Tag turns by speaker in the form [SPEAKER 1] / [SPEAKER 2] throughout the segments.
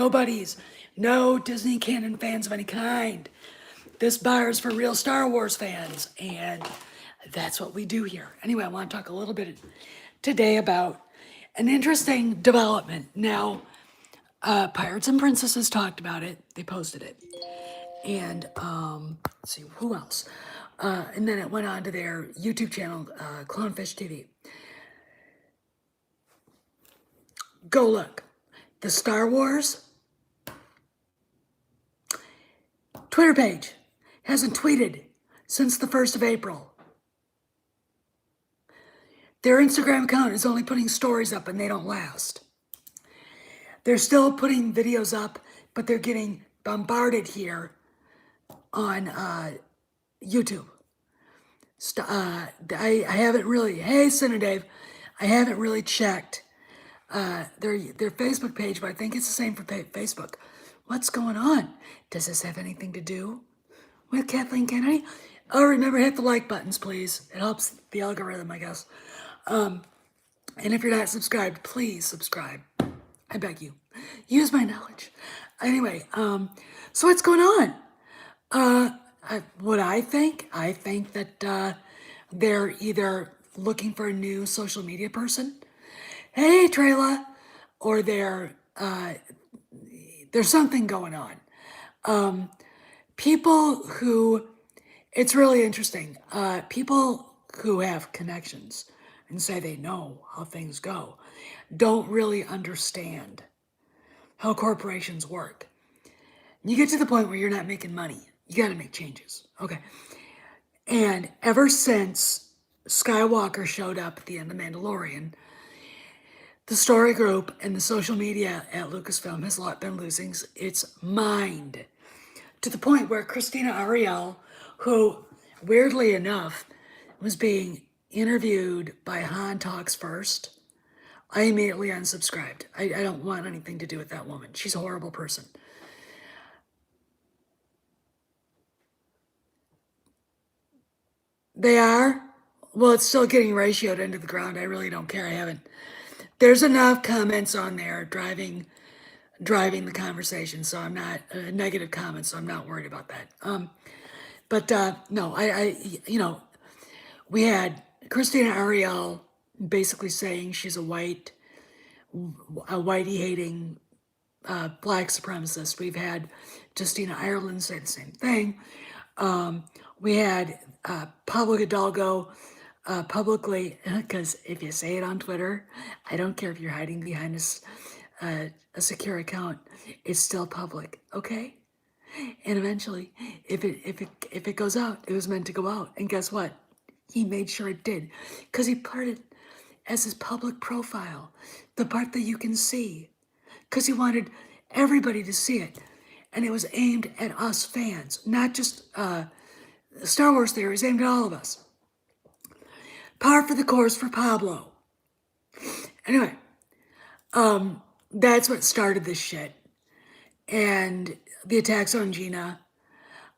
[SPEAKER 1] Nobody's, no Disney canon fans of any kind. This bar is for real Star Wars fans, and that's what we do here. Anyway, I want to talk a little bit today about an interesting development. Now, Pirates and Princesses talked about it. They posted it, and let's see who else. And then it went on to their YouTube channel, Clownfish TV. Go look. The Star Wars Twitter page hasn't tweeted since the 1st of April. Their Instagram account is only putting stories up and they don't last. They're still putting videos up, but they're getting bombarded here on YouTube. I haven't really, hey, Senator Dave, I haven't really checked their Facebook page, but I think it's the same for Facebook. What's going on? Does this have anything to do with Kathleen Kennedy? Oh, remember, hit the like buttons, please. It helps the algorithm, I guess. And if you're not subscribed, please subscribe. I beg you. Use my knowledge. Anyway, so what's going on? What I think that they're either looking for a new social media person, hey Trela, or there's something going on. People who, it's really interesting, people who have connections and say they know how things go don't really understand how corporations work. You get to the point where you're not making money. You got to make changes. Okay. And ever since Skywalker showed up at the end of Mandalorian, the story group and the social media at Lucasfilm has been losing its mind to the point where Christina Ariel, who weirdly enough was being interviewed by Han Talks First, I immediately unsubscribed. I don't want anything to do with that woman. She's a horrible person. They are? Well, it's still getting ratioed into the ground. I really don't care. I haven't. There's enough comments on there driving the conversation, so I'm not negative comments, so I'm not worried about that. But no, we had Christina Ariel basically saying she's a whitey hating black supremacist. We've had Justina Ireland say the same thing. We had Pablo Hidalgo publicly, because if you say it on Twitter, I don't care if you're hiding behind a secure account, it's still public, okay? And eventually, if it goes out, it was meant to go out. And guess what? He made sure it did, because he put it as his public profile, the part that you can see, because he wanted everybody to see it. And it was aimed at us fans, not just Star Wars theories, aimed at all of us. Par for the course for Pablo. Anyway, that's what started this shit. And the attacks on Gina,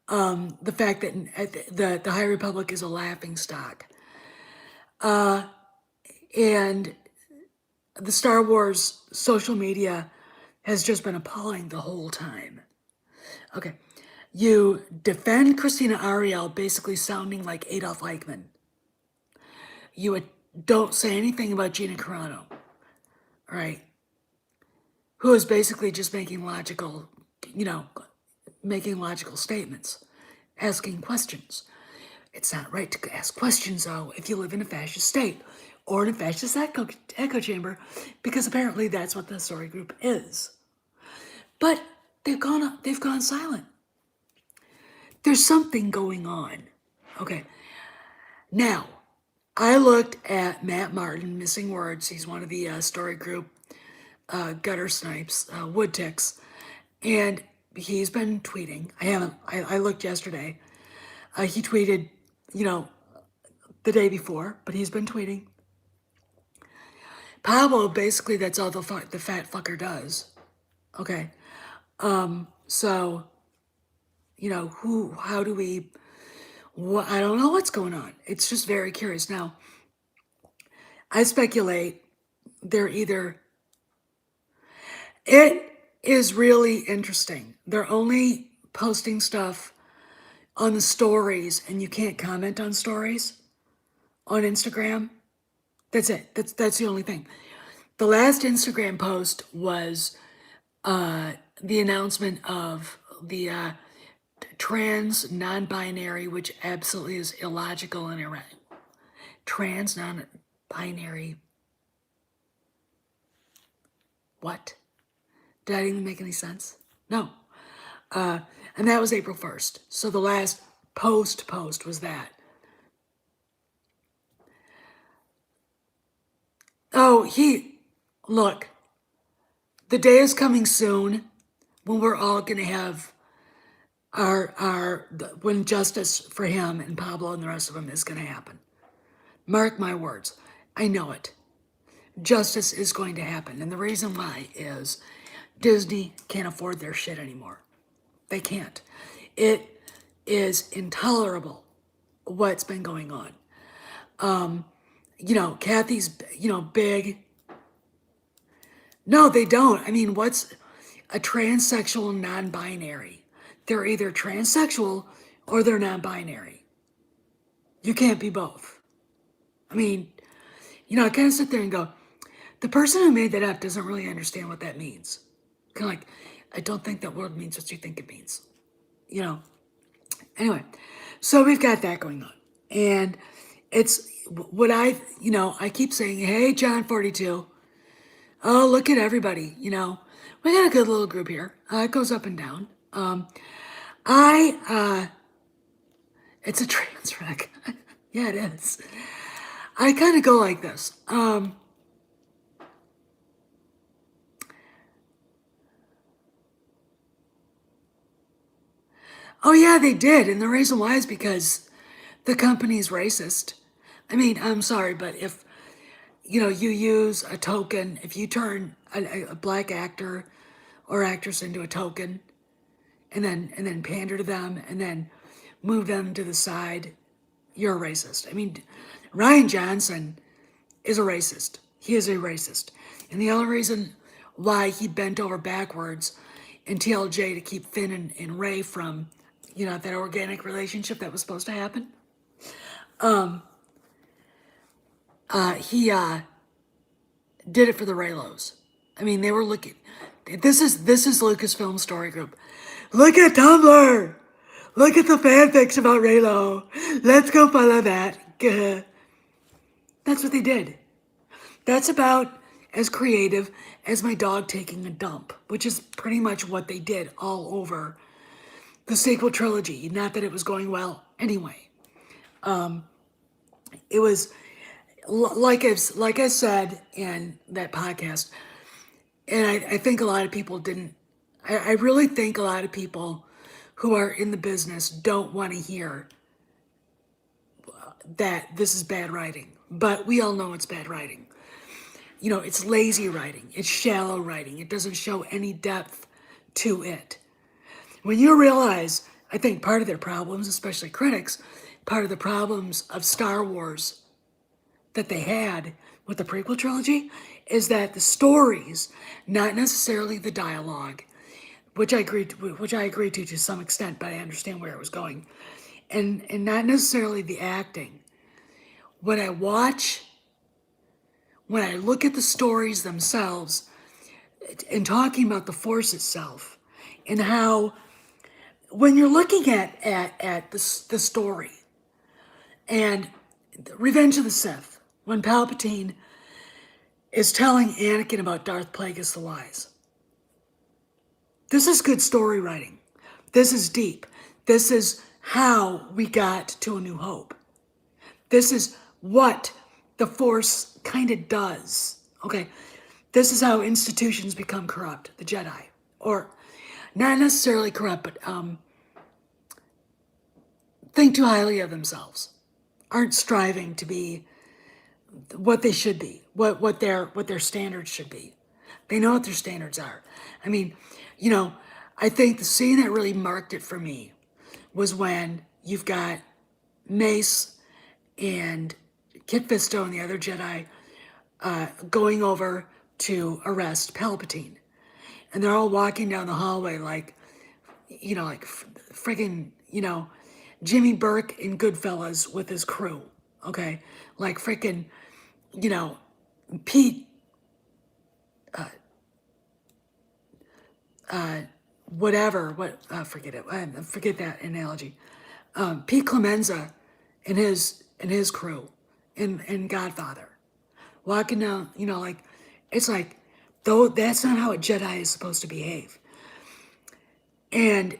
[SPEAKER 1] the fact that the High Republic is a laughing stock. And the Star Wars social media has just been appalling the whole time. Okay, you defend Christina Ariel basically sounding like Adolf Eichmann. You don't say anything about Gina Carano, right? Who is basically just making logical statements, asking questions. It's not right to ask questions, though, if you live in a fascist state or in a fascist echo chamber, because apparently that's what the story group is. But they've gone silent. There's something going on. Okay. Now, I looked at Matt Martin, Missing Words. He's one of the story group gutter snipes, wood ticks, and he's been tweeting. I looked yesterday. He tweeted, the day before, but he's been tweeting. Pablo, basically, that's all the fat fucker does. Okay. So, how do we, I don't know what's going on. It's just very curious. Now, I speculate they're either, is really interesting. They're only posting stuff on the stories, and you can't comment on stories on Instagram. That's it. That's the only thing. The last Instagram post was the announcement of the trans non-binary, which absolutely is illogical and irrational. Trans non-binary. What? Did that even make any sense? No. And that was April 1st. So the last post was that. Oh, look, the day is coming soon when we're all going to have when justice for him and Pablo and the rest of them is going to happen. Mark my words. I know it. Justice is going to happen. And the reason why is Disney can't afford their shit anymore. They can't. It is intolerable what's been going on. Kathy's, big. No, they don't. I mean, what's a transsexual non-binary? They're either transsexual or they're non-binary. You can't be both. I mean, I kind of sit there and go, the person who made that up doesn't really understand what that means. Kind of like, I don't think that word means what you think it means. Anyway, so we've got that going on. And it's what I keep saying, hey, John 42. Oh, look at everybody, we got a good little group here. It goes up and down. It's a trans wreck. Yeah, it is. I kind of go like this. Oh yeah, they did. And the reason why is because the company's racist. I mean, I'm sorry, but if, you use a token, if you turn a black actor or actress into a token and then pander to them and then move them to the side, you're a racist. I mean, Ryan Johnson is a racist. He is a racist. And the only reason why he bent over backwards in TLJ to keep Finn and Ray from, that organic relationship that was supposed to happen, he did it for the Raylos. I mean, they were looking. This is Lucasfilm Story Group. Look at Tumblr. Look at the fanfics about Raylo. Let's go follow that. That's what they did. That's about as creative as my dog taking a dump, which is pretty much what they did all over the sequel trilogy. Not that it was going well anyway. It was like I said in that podcast, and I think a lot of people didn't. I really think a lot of people who are in the business don't want to hear that this is bad writing. But we all know it's bad writing. It's lazy writing. It's shallow writing. It doesn't show any depth to it. When you realize, I think part of their problems, especially critics, part of the problems of Star Wars that they had with the prequel trilogy is that the stories, not necessarily the dialogue, which I agree to some extent, but I understand where it was going, and not necessarily the acting. When I look at the stories themselves, and talking about the Force itself, and how when you're looking at the story, and Revenge of the Sith, when Palpatine is telling Anakin about Darth Plagueis the Wise, this is good story writing. This is deep. This is how we got to A New Hope. This is what the Force kind of does. Okay, this is how institutions become corrupt, the Jedi. Or not necessarily corrupt, but think too highly of themselves. Aren't striving to be what they should be, what their standards should be. They know what their standards are. I mean, I think the scene that really marked it for me was when you've got Mace and Kit Fisto and the other Jedi going over to arrest Palpatine. and they're all walking down the hallway like, like friggin', Jimmy Burke in Goodfellas with his crew, okay? Like freaking, you know, Pete, whatever, forget it, forget that analogy. Pete Clemenza and his crew in Godfather, walking down, like, it's like, though that's not how a Jedi is supposed to behave. And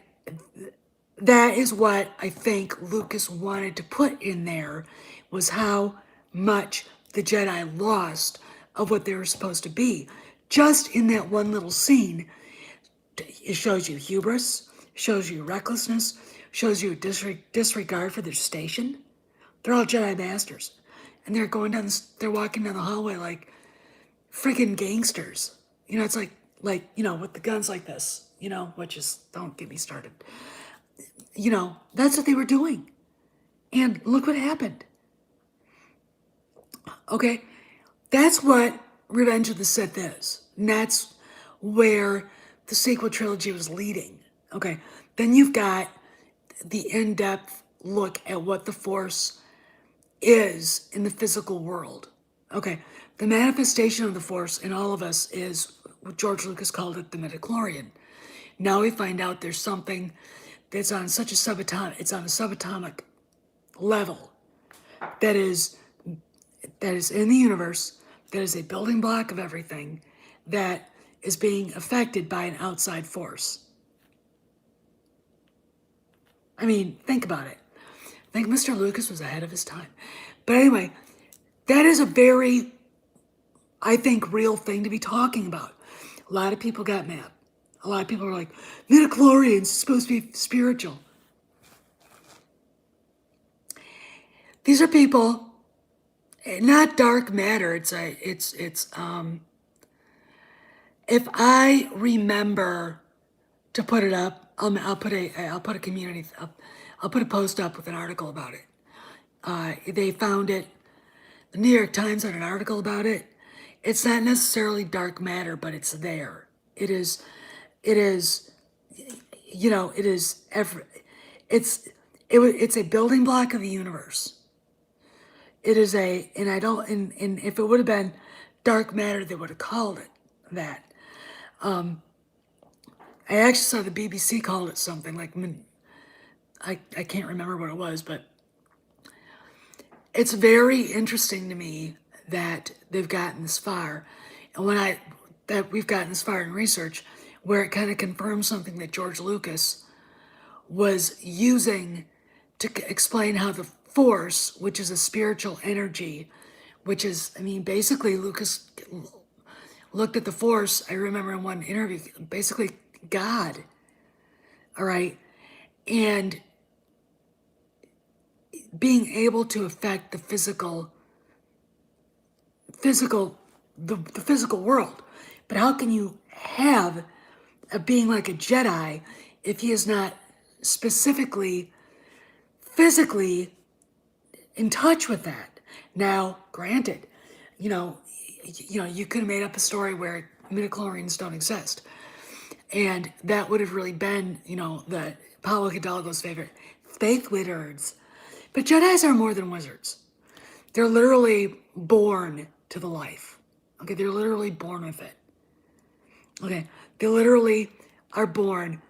[SPEAKER 1] that is what I think Lucas wanted to put in there, was how much the Jedi lost of what they were supposed to be. Just in that one little scene, it shows you hubris, shows you recklessness, shows you disregard for their station. They're all Jedi masters, and they're walking down the hallway like freaking gangsters. It's like with the guns like this. Which is, don't get me started. That's what they were doing. And look what happened. Okay? That's what Revenge of the Sith is. And that's where the sequel trilogy was leading. Okay? Then you've got the in-depth look at what the Force is in the physical world. Okay? The manifestation of the Force in all of us is what George Lucas called it, the midichlorian. Now we find out there's something that's on such a subatomic level that is in the universe, that is a building block of everything, that is being affected by an outside force. I mean, think about it. I think Mr. Lucas was ahead of his time. But anyway, that is a very, I think, real thing to be talking about. A lot of people got mad. A lot of people are like, midichlorians supposed to be spiritual. These are people, not dark matter. If I remember to put it up, I'll put a community up. I'll put a post up with an article about it. They found it. The New York Times had an article about it. It's not necessarily dark matter, but it's there. It is. It is. It's a building block of the universe. It is and if it would have been dark matter, they would have called it that. I actually saw the BBC called it something like, I can't remember what it was, but it's very interesting to me that they've gotten this far. And that we've gotten this far in research, where it kind of confirms something that George Lucas was using to explain how the Force, which is a spiritual energy, which is, basically Lucas looked at the Force, I remember in one interview, basically God, all right? And being able to affect the physical world. But how can you have a being like a Jedi if he is not specifically, physically in touch with that? Now, granted, you could have made up a story where midichlorians don't exist. And that would have really been, the Paulo Hidalgo's favorite, faith wizards. But Jedis are more than wizards. They're literally born to the life. Okay, they're literally born with it. Okay, they literally are born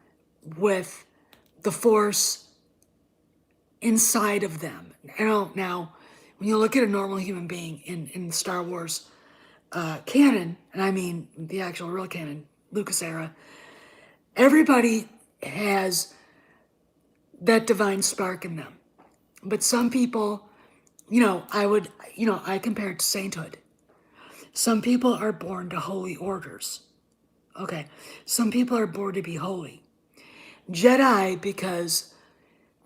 [SPEAKER 1] with the Force inside of them. Now, when you look at a normal human being in the Star Wars canon, and I mean the actual real canon, Lucas era, everybody has that divine spark in them. But some people, I compare it to sainthood. Some people are born to holy orders. Okay, some people are born to be holy. Jedi, because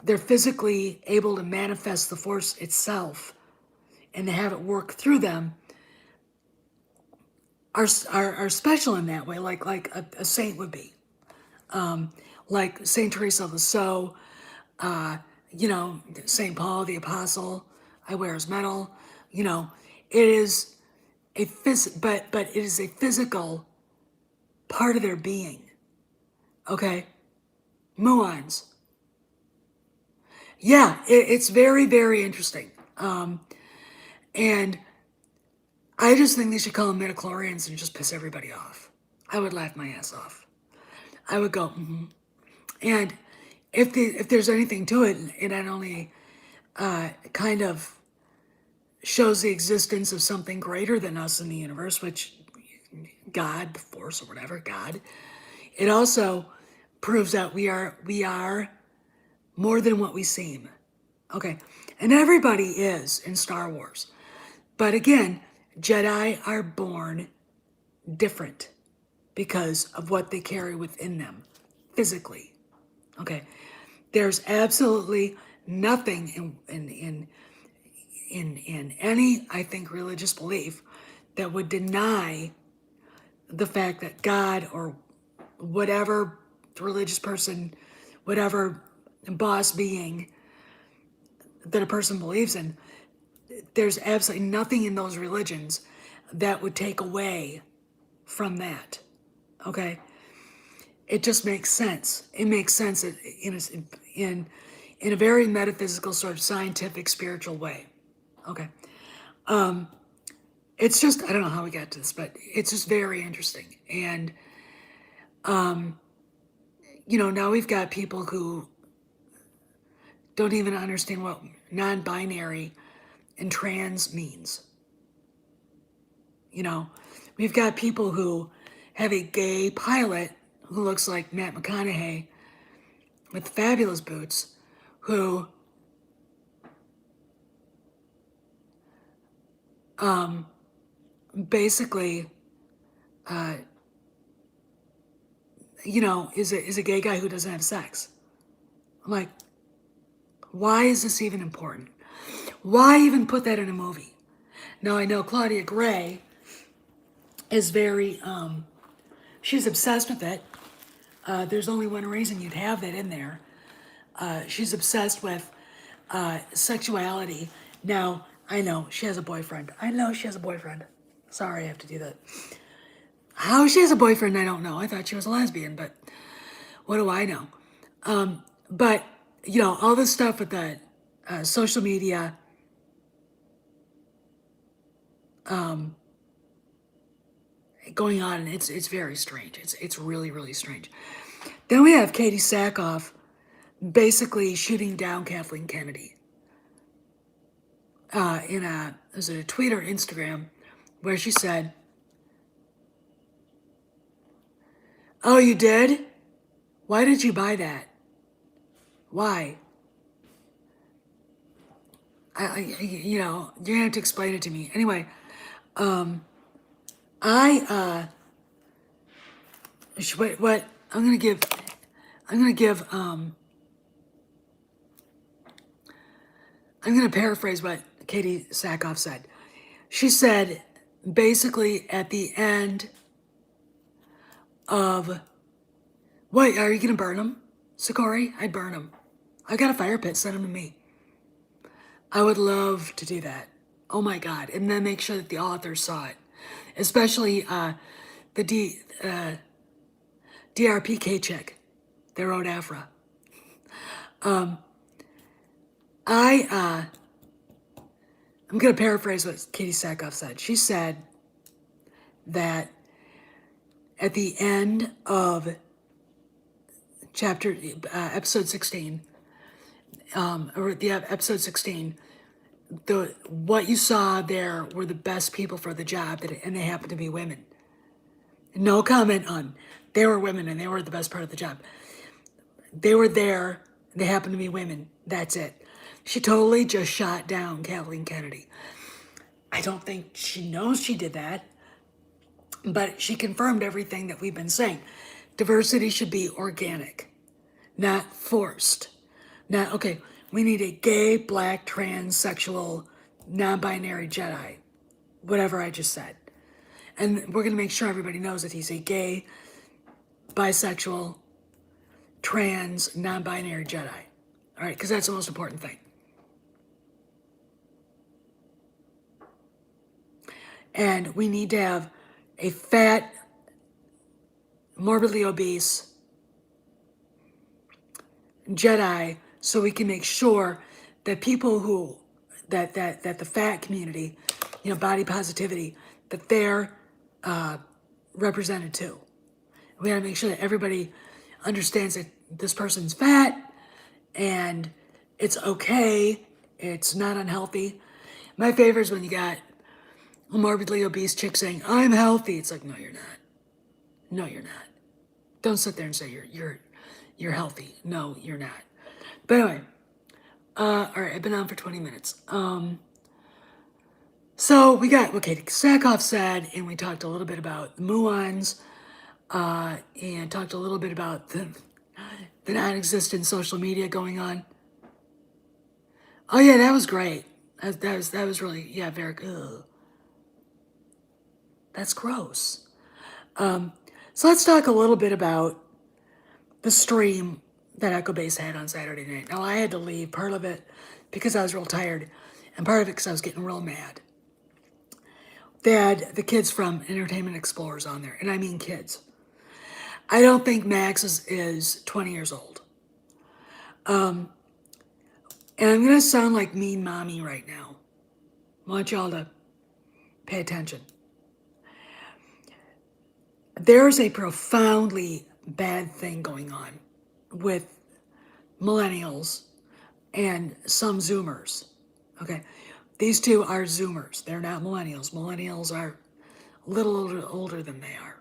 [SPEAKER 1] they're physically able to manifest the Force itself and to have it work through them, are special in that way, like a saint would be. Like Saint Teresa of Lisieux, Saint Paul the Apostle. I wear his medal. It is but it is a physical part of their being. Okay? Muons. Yeah, it's very, very interesting. And I just think they should call them midichlorians and just piss everybody off. I would laugh my ass off. I would go, And if there's anything to it, it not only kind of shows the existence of something greater than us in the universe, which God, the force or whatever, God. It also proves that we are more than what we seem. Okay. And everybody is in Star Wars. But again, Jedi are born different because of what they carry within them physically. Okay. There's absolutely nothing in any, I think, religious belief that would deny the fact that God or whatever religious person, whatever boss being that a person believes in, there's absolutely nothing in those religions that would take away from that. Okay? It just makes sense. It makes sense in a very metaphysical, sort of scientific, spiritual way. Okay. It's just, I don't know how we got to this, but it's just very interesting. And, now we've got people who don't even understand what non-binary and trans means. We've got people who have a gay pilot who looks like Matt McConaughey with fabulous boots, who basically, is a gay guy who doesn't have sex. I'm like, why is this even important? Why even put that in a movie? Now I know Claudia Gray is very, she's obsessed with it. There's only one reason you'd have that in there. She's obsessed with sexuality. Now, I know she has a boyfriend. Sorry, I have to do that. How she has a boyfriend, I don't know. I thought she was a lesbian, but what do I know? But, all this stuff with the social media, going on, and it's very strange. It's really, really strange. Then we have Katie Sackhoff basically shooting down Kathleen Kennedy. Was it a tweet or Instagram, where she said, "Oh, you did? Why did you buy that? Why? You're gonna have to explain it to me. Anyway, I what I'm gonna give, I'm gonna give, I'm gonna paraphrase what Katie Sackhoff said. She said, basically, at the end of, what, are you gonna burn them, Sakori? I'd burn them. I got a fire pit, send them to me. I would love to do that. Oh my God. And then make sure that the authors saw it. Especially the DRPK chick that wrote Afra. I'm going to paraphrase what Katie Sackhoff said. She said that at the end of episode 16, episode 16, what you saw there were the best people for the job, and they happened to be women. No comment on, they were women and they were the best part of the job. They were there, they happened to be women. That's it. She totally just shot down Kathleen Kennedy. I don't think she knows she did that, but she confirmed everything that we've been saying. Diversity should be organic, not forced. Not, okay, we need a gay, black, transsexual, non-binary Jedi. Whatever I just said. And we're going to make sure everybody knows that he's a gay, bisexual, trans, non-binary Jedi. All right, because that's the most important thing. And we need to have a fat morbidly obese, Jedi, so we can make sure that people who, that the fat community, body positivity, that they're represented too. We gotta make sure that everybody understands that this person's fat and it's okay, it's not unhealthy. My favorite is when you got a morbidly obese chick saying, "I'm healthy." It's like, no, you're not. No, you're not. Don't sit there and say you're healthy. No, you're not. But anyway, all right, I've been on for 20 minutes. So we got what Katie Sackhoff said, and we talked a little bit about the muons, and talked a little bit about the non-existent social media going on. Oh yeah, that was great. That was really, yeah, very good. That's gross. So let's talk a little bit about the stream that Echo Base had on Saturday night. Now I had to leave part of it because I was real tired, and part of it because I was getting real mad. They had the kids from Entertainment Explorers on there, and I mean kids. I don't think Max is 20 years old. And I'm gonna sound like mean mommy right now. I want y'all to pay attention. There's a profoundly bad thing going on with millennials and some Zoomers. Okay, these two are Zoomers. They're not millennials. Millennials are a little older than they are.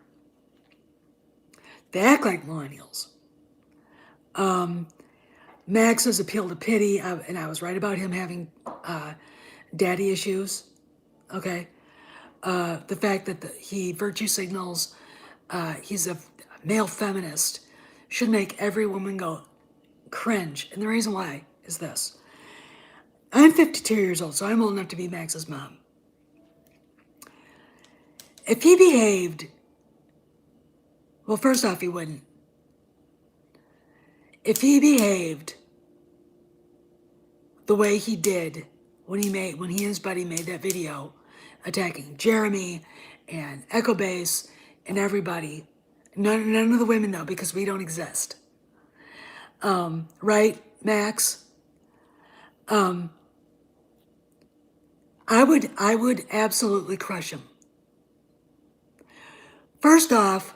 [SPEAKER 1] They act like millennials. Max has appealed to pity, and I was right about him having daddy issues. Okay, the fact that he virtue signals, he's a male feminist, should make every woman go cringe. And the reason why is this. I'm 52 years old, so I'm old enough to be Max's mom. If he behaved, well, first off, he wouldn't. If he behaved the way he did when he and his buddy made that video attacking Jeremy and Echo Base and everybody, none of the women though, because we don't exist. Right, Max? I would absolutely crush him. First off,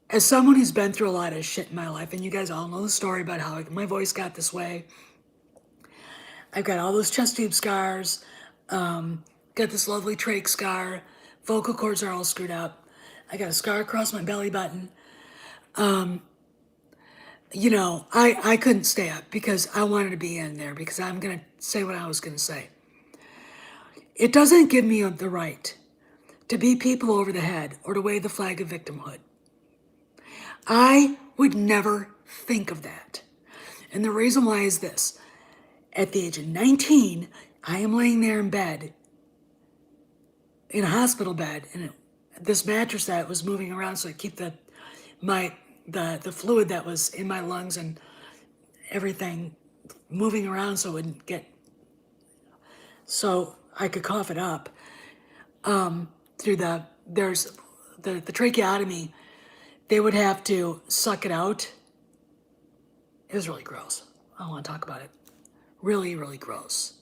[SPEAKER 1] as someone who's been through a lot of shit in my life, and you guys all know the story about how my voice got this way. I've got all those chest tube scars, got this lovely trach scar, vocal cords are all screwed up. I got a scar across my belly button. I couldn't stay up because I wanted to be in there because I'm going to say what I was going to say. It doesn't give me the right to beat people over the head or to wave the flag of victimhood. I would never think of that. And the reason why is this. At the age of 19, I am laying there in bed, in a hospital bed, and this mattress that was moving around so I keep the fluid that was in my lungs and everything moving around so I could cough it up. Through the tracheotomy, they would have to suck it out. It was really gross. I don't want to talk about it. Really, really gross.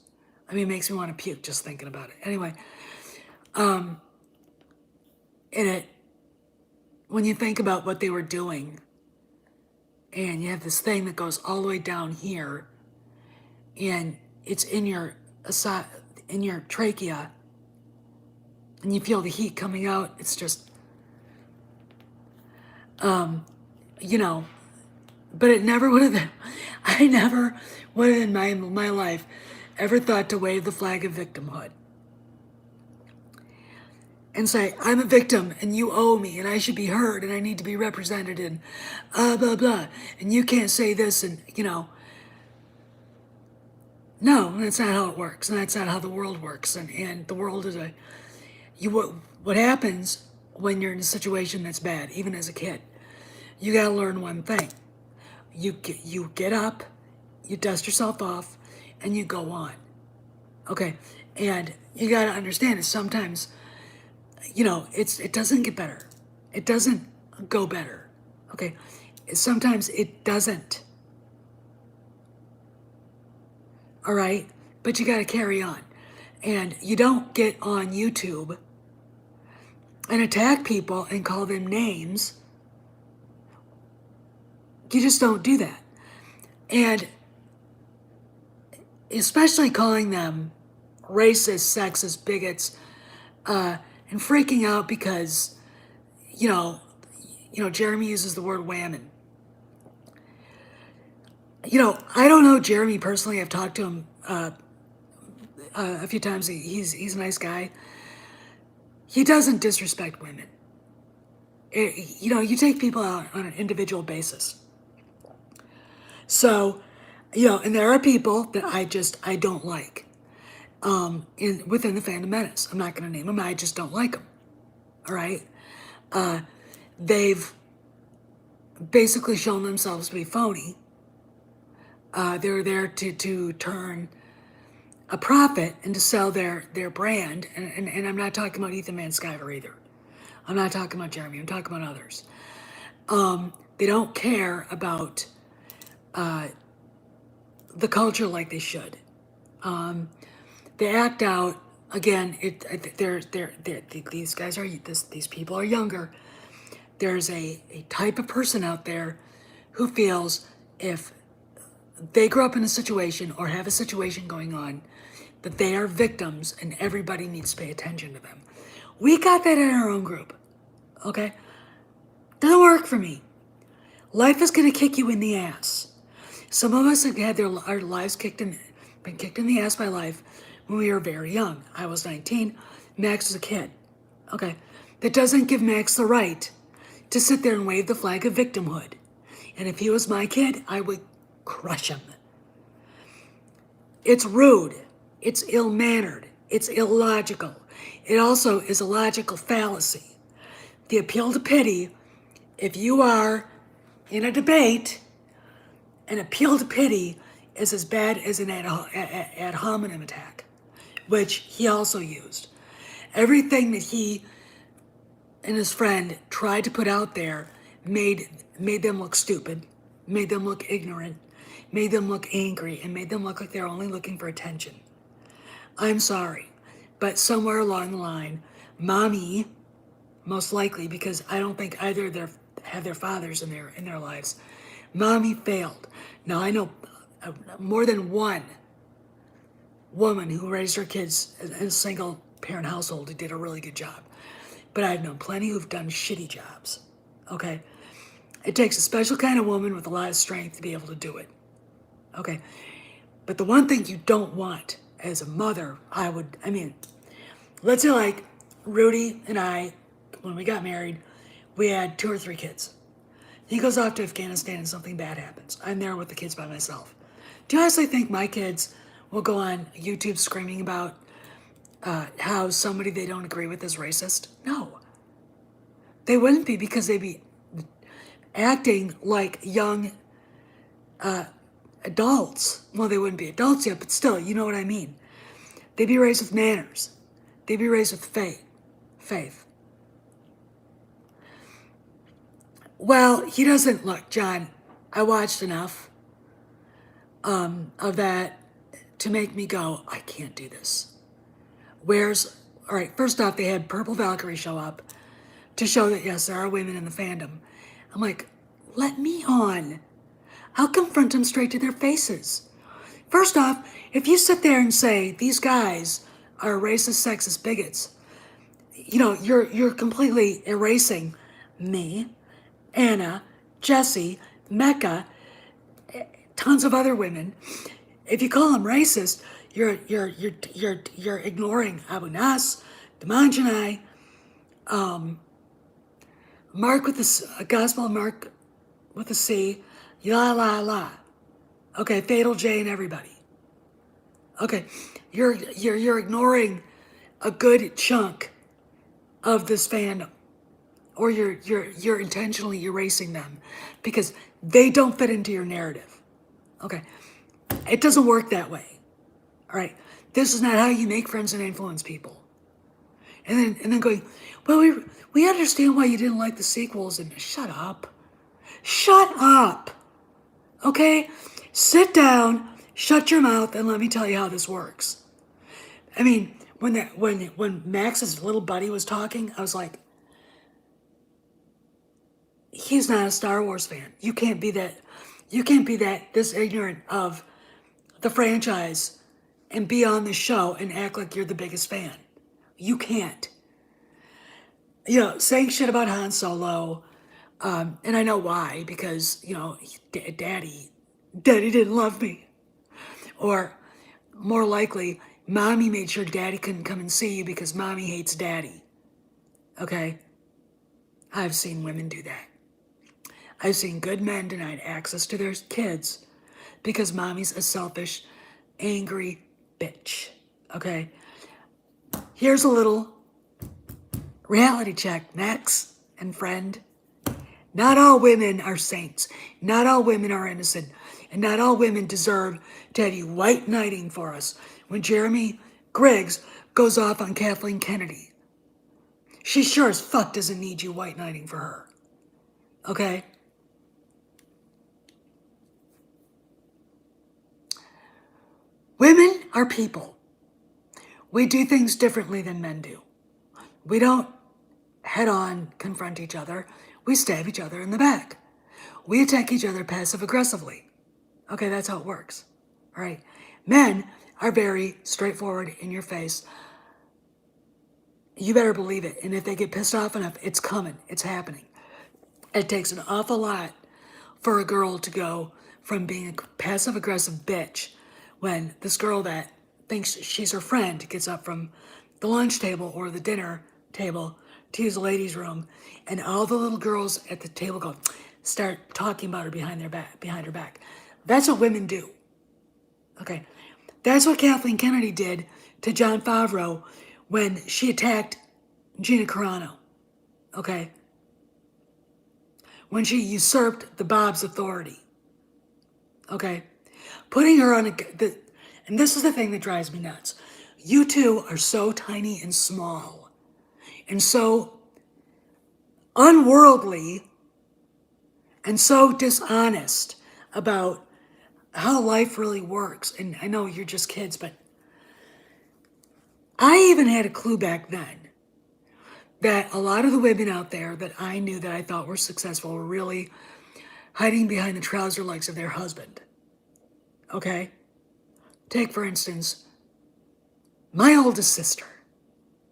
[SPEAKER 1] I mean, it makes me want to puke just thinking about it. Anyway, when you think about what they were doing, and you have this thing that goes all the way down here, and it's in your trachea, and you feel the heat coming out. It's just, but it never would have. I never would have in my life ever thought to wave the flag of victimhood and say, I'm a victim and you owe me and I should be heard and I need to be represented and blah, blah. And you can't say this and, no, that's not how it works. And that's not how the world works. And the world is what happens when you're in a situation that's bad, even as a kid, you got to learn one thing. You get up, you dust yourself off, and you go on. Okay, and you got to understand is sometimes, it doesn't get better. It doesn't go better. Okay, sometimes it doesn't. All right, but you got to carry on, and you don't get on YouTube and attack people and call them names. You just don't do that. And especially calling them racist, sexist, bigots, and freaking out because, you know, Jeremy uses the word whammon. I don't know Jeremy personally. I've talked to him a few times. He's a nice guy. He doesn't disrespect women. You take people out on an individual basis. So, and there are people that I don't like. Within the fandom menace, I'm not going to name them. I just don't like them. All right, they've basically shown themselves to be phony. They're there to turn a profit and to sell their brand. And I'm not talking about Ethan Van Sciver either. I'm not talking about Jeremy. I'm talking about others. They don't care about the culture like they should. They act out again. These guys are these people are younger. There's a type of person out there who feels if they grow up in a situation or have a situation going on that they are victims and everybody needs to pay attention to them. We got that in our own group. Okay? Doesn't work for me. Life is going to kick you in the ass. Some of us have had our lives been kicked in the ass by life when we were very young. I was 19. Max was a kid. Okay? That doesn't give Max the right to sit there and wave the flag of victimhood. And if he was my kid, I would crush him. It's rude. It's ill-mannered. It's illogical. It also is a logical fallacy. The appeal to pity, if you are in a debate, an appeal to pity is as bad as an ad hominem attack, which he also used. Everything that he and his friend tried to put out there made them look stupid, made them look ignorant, made them look angry, and made them look like they're only looking for attention. I'm sorry, but somewhere along the line, mommy, most likely, because I don't think either of them have their fathers in their lives, mommy failed. Now I know more than one woman who raised her kids in a single parent household who did a really good job. But I've known plenty who've done shitty jobs, okay? It takes a special kind of woman with a lot of strength to be able to do it, okay? But the one thing you don't want as a mother, let's say like Rudy and I, when we got married, we had 2 or 3 kids. He goes off to Afghanistan and something bad happens. I'm there with the kids by myself. Do you honestly think my kids will go on YouTube screaming about how somebody they don't agree with is racist? No. They wouldn't be, because they'd be acting like young adults. Well, they wouldn't be adults yet, but still, you know what I mean. They'd be raised with manners. They'd be raised with faith. Well, he doesn't. Look, John, I watched enough of that to make me go, I can't do this. All right, first off, they had Purple Valkyrie show up to show that, yes, there are women in the fandom. I'm like, let me on. I'll confront them straight to their faces. First off, if you sit there and say these guys are racist, sexist bigots, you're completely erasing me, Anna, Jessie, Mecca, tons of other women. If you call them racist, you're ignoring Abu Nas, Demanjanai, Mark with the Gospel Mark with a C, la la la. Okay, Fatal J and everybody. Okay, you're ignoring a good chunk of this fandom, or you're intentionally erasing them because they don't fit into your narrative. Okay, it doesn't work that way. All right, this is not how you make friends and influence people. And then going, well, we understand why you didn't like the sequels. And shut up. Shut up. Okay? Sit down, shut your mouth, and let me tell you how this works. I mean, when Max's little buddy was talking, I was like, he's not a Star Wars fan. You can't be that. You can't be that this ignorant of the franchise and be on the show and act like you're the biggest fan. You can't. You know, saying shit about Han Solo, and I know why, because, you know, daddy didn't love me. Or more likely, mommy made sure daddy couldn't come and see you because mommy hates daddy. Okay? I've seen women do that. I've seen good men denied access to their kids because mommy's a selfish, angry bitch. Okay? Here's a little reality check, Max and friend. Not all women are saints. Not all women are innocent. And not all women deserve Daddy white knighting for us when Jeremy Griggs goes off on Kathleen Kennedy. She sure as fuck doesn't need you white knighting for her. Okay? Women are people. We do things differently than men do. We don't head on confront each other. We stab each other in the back. We attack each other passive aggressively. Okay, that's how it works. All right. Men are very straightforward, in your face. You better believe it. And if they get pissed off enough, it's coming. It's happening. It takes an awful lot for a girl to go from being a passive aggressive bitch when this girl that thinks she's her friend gets up from the lunch table or the dinner table to use the ladies' room, and all the little girls at the table start talking about her behind her back. That's what women do. Okay. That's what Kathleen Kennedy did to John Favreau when she attacked Gina Carano. Okay. When she usurped the Bob's authority. Okay. Putting her on and this is the thing that drives me nuts. You two are so tiny and small and so unworldly and so dishonest about how life really works. And I know you're just kids, but I even had a clue back then that a lot of the women out there that I knew that I thought were successful were really hiding behind the trouser legs of their husband. Okay? Take, for instance, my oldest sister,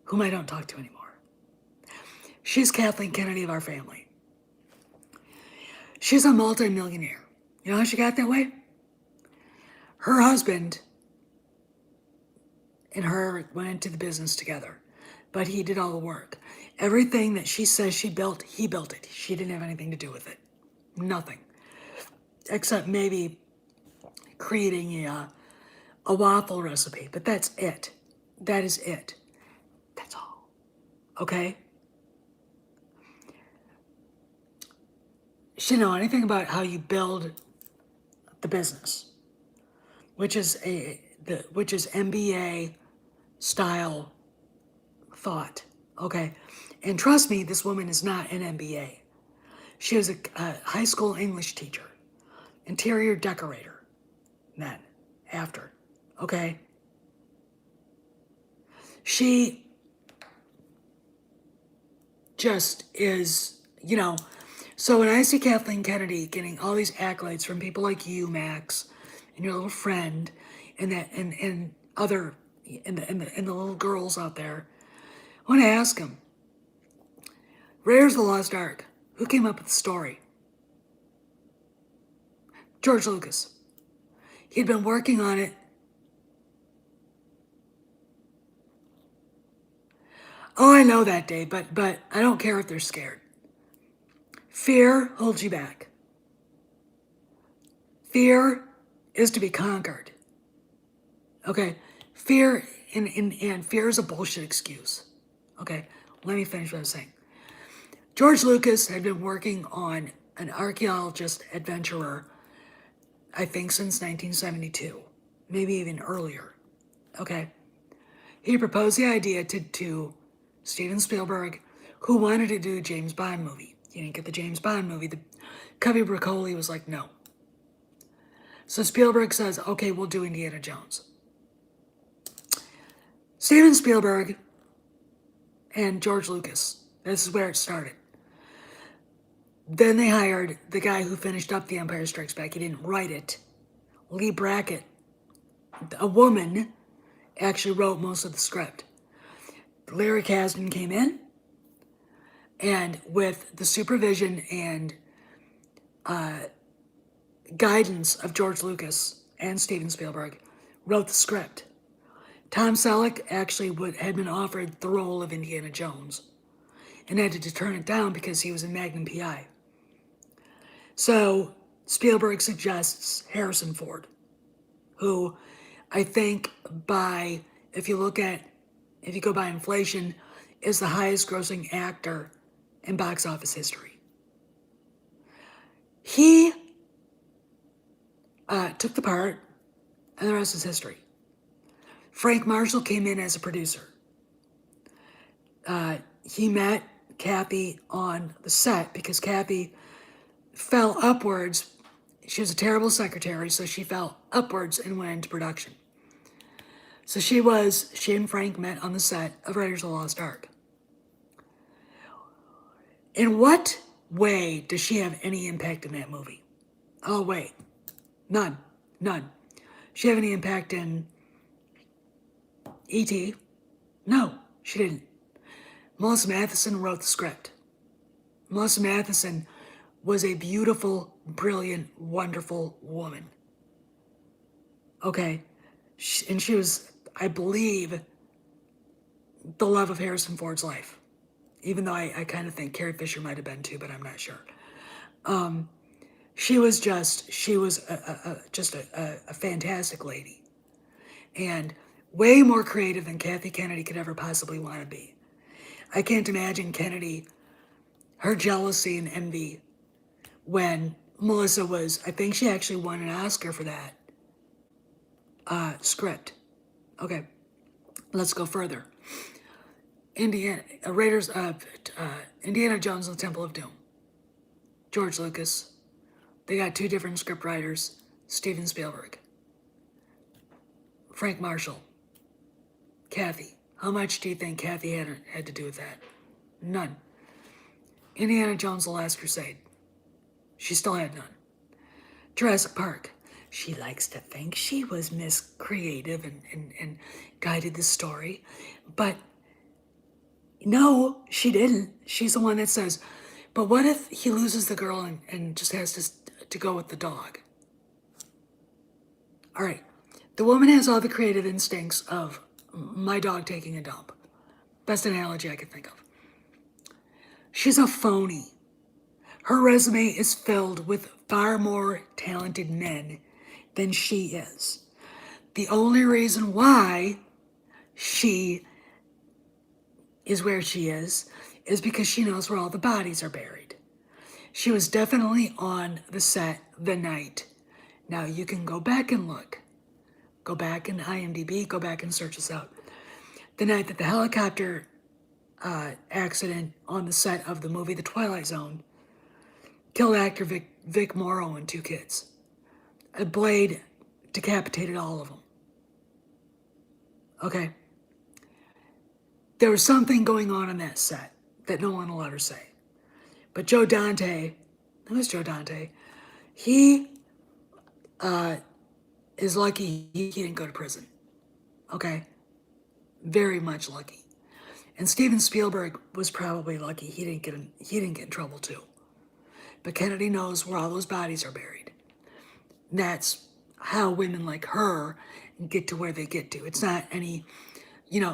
[SPEAKER 1] whom I don't talk to anymore. She's Kathleen Kennedy of our family. She's a multimillionaire. You know how she got that way? Her husband and her went into the business together, but he did all the work. Everything that she says she built, he built it. She didn't have anything to do with it. Nothing. Except maybe creating a waffle recipe, but that's it. That is it. That's all. Okay? She didn't know anything about how you build the business, which is MBA style thought. Okay? And trust me, this woman is not an MBA. She was a high school English teacher, interior decorator, then, after, okay? She just is, you know, so when I see Kathleen Kennedy getting all these accolades from people like you, Max, and your little friend, and other, and the little girls out there, I want to ask them, Raiders of the Lost Ark, who came up with the story? George Lucas. He'd been working on it. Oh, I know that, Dave, but I don't care if they're scared. Fear holds you back. Fear is to be conquered. Okay? Fear and fear is a bullshit excuse. Okay? Let me finish what I was saying. George Lucas had been working on an archaeologist adventurer, I think, since 1972, maybe even earlier. Okay? He proposed the idea to Steven Spielberg, who wanted to do a James Bond movie. He didn't get the James Bond movie. The Cubby Broccoli was like, no. So Spielberg says, okay, we'll do Indiana Jones. Steven Spielberg and George Lucas. This is where it started. Then they hired the guy who finished up The Empire Strikes Back. He didn't write it. Lee Brackett, a woman, actually wrote most of the script. Larry Kasdan came in, and with the supervision and guidance of George Lucas and Steven Spielberg, wrote the script. Tom Selleck actually had been offered the role of Indiana Jones and had to turn it down because he was in Magnum P.I. So Spielberg suggests Harrison Ford, who I think if you go by inflation, is the highest grossing actor in box office history. He took the part, and the rest is history. Frank Marshall came in as a producer. He met Kathy on the set because Kathy fell upwards. She was a terrible secretary, so she fell upwards and went into production. So she and Frank met on the set of Raiders of the Lost Ark. In what way does she have any impact in that movie? Oh, wait. None. She have any impact in E.T.? No, she didn't. Melissa Matheson wrote the script. Melissa Matheson was a beautiful, brilliant, wonderful woman. Okay? And she was, I believe, the love of Harrison Ford's life. Even though I kind of think Carrie Fisher might have been too, but I'm not sure. She was just a fantastic lady. And way more creative than Kathy Kennedy could ever possibly want to be. I can't imagine Kennedy, her jealousy and envy when Melissa I think she actually won an Oscar for that script. Okay, let's go further. Indiana Jones and the Temple of Doom. George Lucas. They got two different script writers. Steven Spielberg. Frank Marshall. Kathy. How much do you think Kathy had to do with that? None. Indiana Jones: The Last Crusade. She still had none. Jurassic Park. She likes to think she was Miss Creative and guided the story. But no, she didn't. She's the one that says, but what if he loses the girl and just has to go with the dog? All right. The woman has all the creative instincts of my dog taking a dump. Best analogy I could think of. She's a phony. Her resume is filled with far more talented men than she is. The only reason why she is where she is because she knows where all the bodies are buried. She was definitely on the set the night. Now you can go back and look. Go back in IMDb, go back and search this out. The night that the helicopter accident on the set of the movie The Twilight Zone killed actor Vic Morrow and two kids. A blade decapitated all of them. Okay. There was something going on that set that no one will ever say. But Joe Dante, who's Joe Dante? He is lucky he didn't go to prison. Okay? Very much lucky. And Steven Spielberg was probably lucky he didn't get in trouble too. But Kennedy knows where all those bodies are buried. And that's how women like her get to where they get to. It's not any,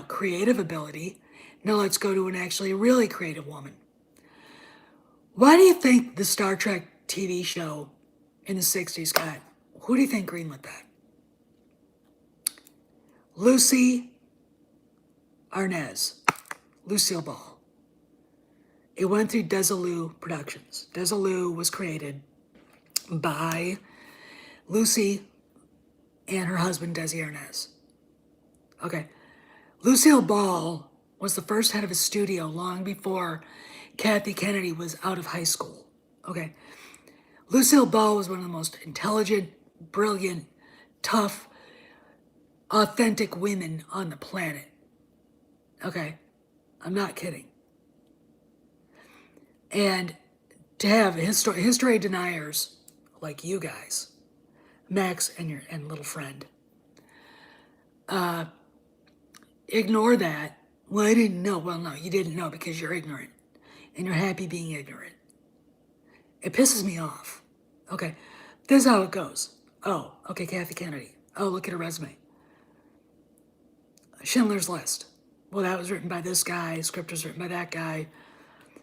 [SPEAKER 1] creative ability. No, let's go to an actually really creative woman. Why do you think the Star Trek TV show in the 60s got, who do you think greenlit that? Lucy Arnaz, Lucille Ball. It went through Desilu Productions. Desilu was created by Lucy and her husband, Desi Arnaz. Okay. Lucille Ball was the first head of a studio long before Kathy Kennedy was out of high school. Okay. Lucille Ball was one of the most intelligent, brilliant, tough, authentic women on the planet. Okay. I'm not kidding. And to have history deniers like you guys, Max and your little friend, ignore that. Well, I didn't know. Well, no, you didn't know because you're ignorant. And you're happy being ignorant. It pisses me off. Okay, this is how it goes. Oh, okay, Kathy Kennedy. Oh, look at her resume. Schindler's List. Well, that was written by this guy. Script was written by that guy.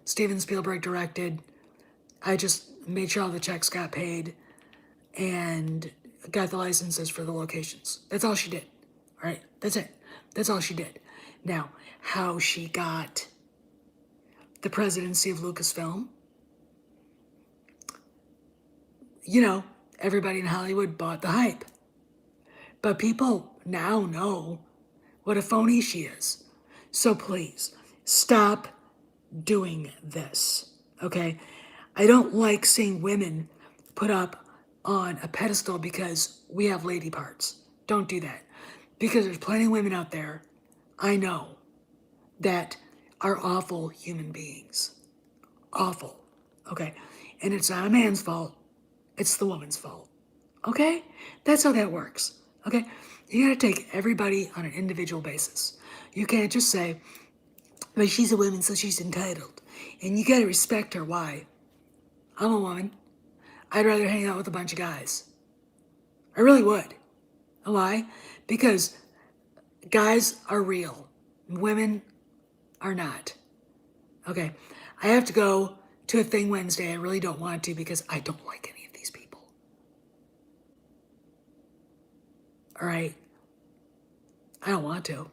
[SPEAKER 1] Steven Spielberg directed. I just made sure all the checks got paid and got the licenses for the locations. That's all she did. All right, that's it. That's all she did. Now, how she got the presidency of Lucasfilm, you know, everybody in Hollywood bought the hype. But people now know what a phony she is. So please, stop doing this, okay? I don't like seeing women put up on a pedestal because we have lady parts. Don't do that. Because there's plenty of women out there, I know, that are awful human beings. Awful, okay? And it's not a man's fault, it's the woman's fault, okay? That's how that works, okay? You gotta take everybody on an individual basis. You can't just say, but she's a woman, so she's entitled. And you gotta respect her. Why? I'm a woman. I'd rather hang out with a bunch of guys. I really would. Why? Because guys are real. Women are not. Okay. I have to go to a thing Wednesday. I really don't want to because I don't like any of these people. All right. I don't want to.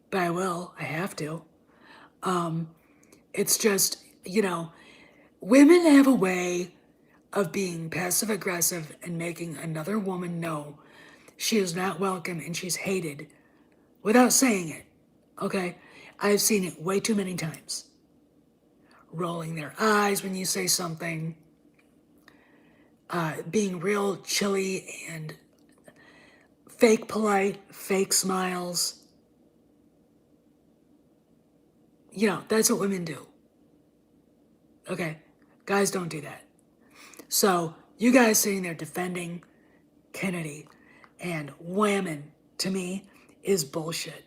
[SPEAKER 1] But I will. I have to. It's just, women have a way of being passive aggressive and making another woman know she is not welcome and she's hated without saying it. Okay? I've seen it way too many times. Rolling their eyes when you say something, being real chilly and fake polite, fake smiles. That's what women do. Okay? Guys don't do that. So, you guys sitting there defending Kennedy and whamming, to me, is bullshit.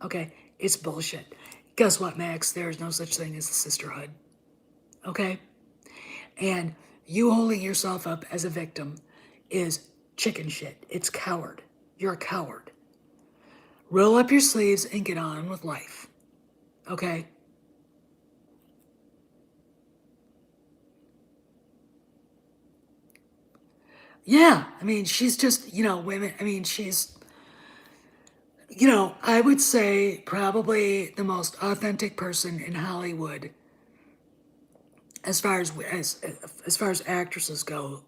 [SPEAKER 1] Okay? It's bullshit. Guess what, Max? There is no such thing as a sisterhood. Okay? And you holding yourself up as a victim is chicken shit. It's coward. You're a coward. Roll up your sleeves and get on with life. Okay? Yeah, I mean, she's just, women, I mean, she's, I would say probably the most authentic person in Hollywood as far as actresses go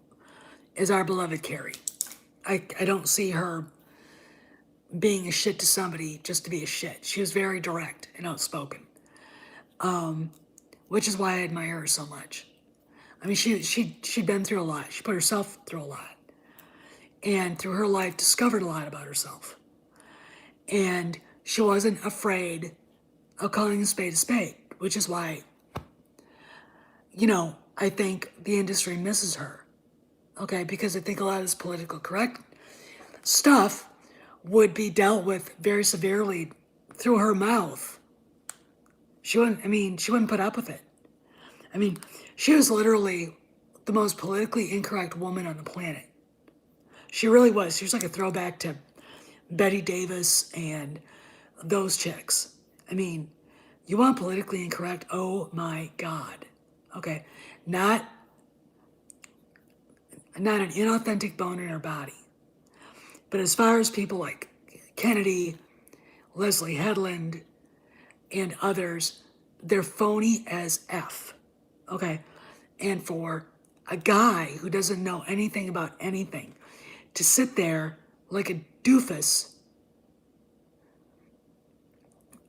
[SPEAKER 1] is our beloved Carrie. I don't see her being a shit to somebody just to be a shit. She was very direct and outspoken, which is why I admire her so much. I mean, she'd been through a lot. She put herself through a lot, and through her life, discovered a lot about herself. And she wasn't afraid of calling a spade, which is why, I think the industry misses her. Okay, because I think a lot of this political correct stuff would be dealt with very severely through her mouth. She wouldn't put up with it. I mean, she was literally the most politically incorrect woman on the planet. She really was. She was like a throwback to Betty Davis and those chicks. I mean, you want politically incorrect? Oh my God. Okay. Not an inauthentic bone in her body. But as far as people like Kennedy, Leslie Headland, and others, they're phony as F. Okay? And for a guy who doesn't know anything about anything to sit there like a doofus,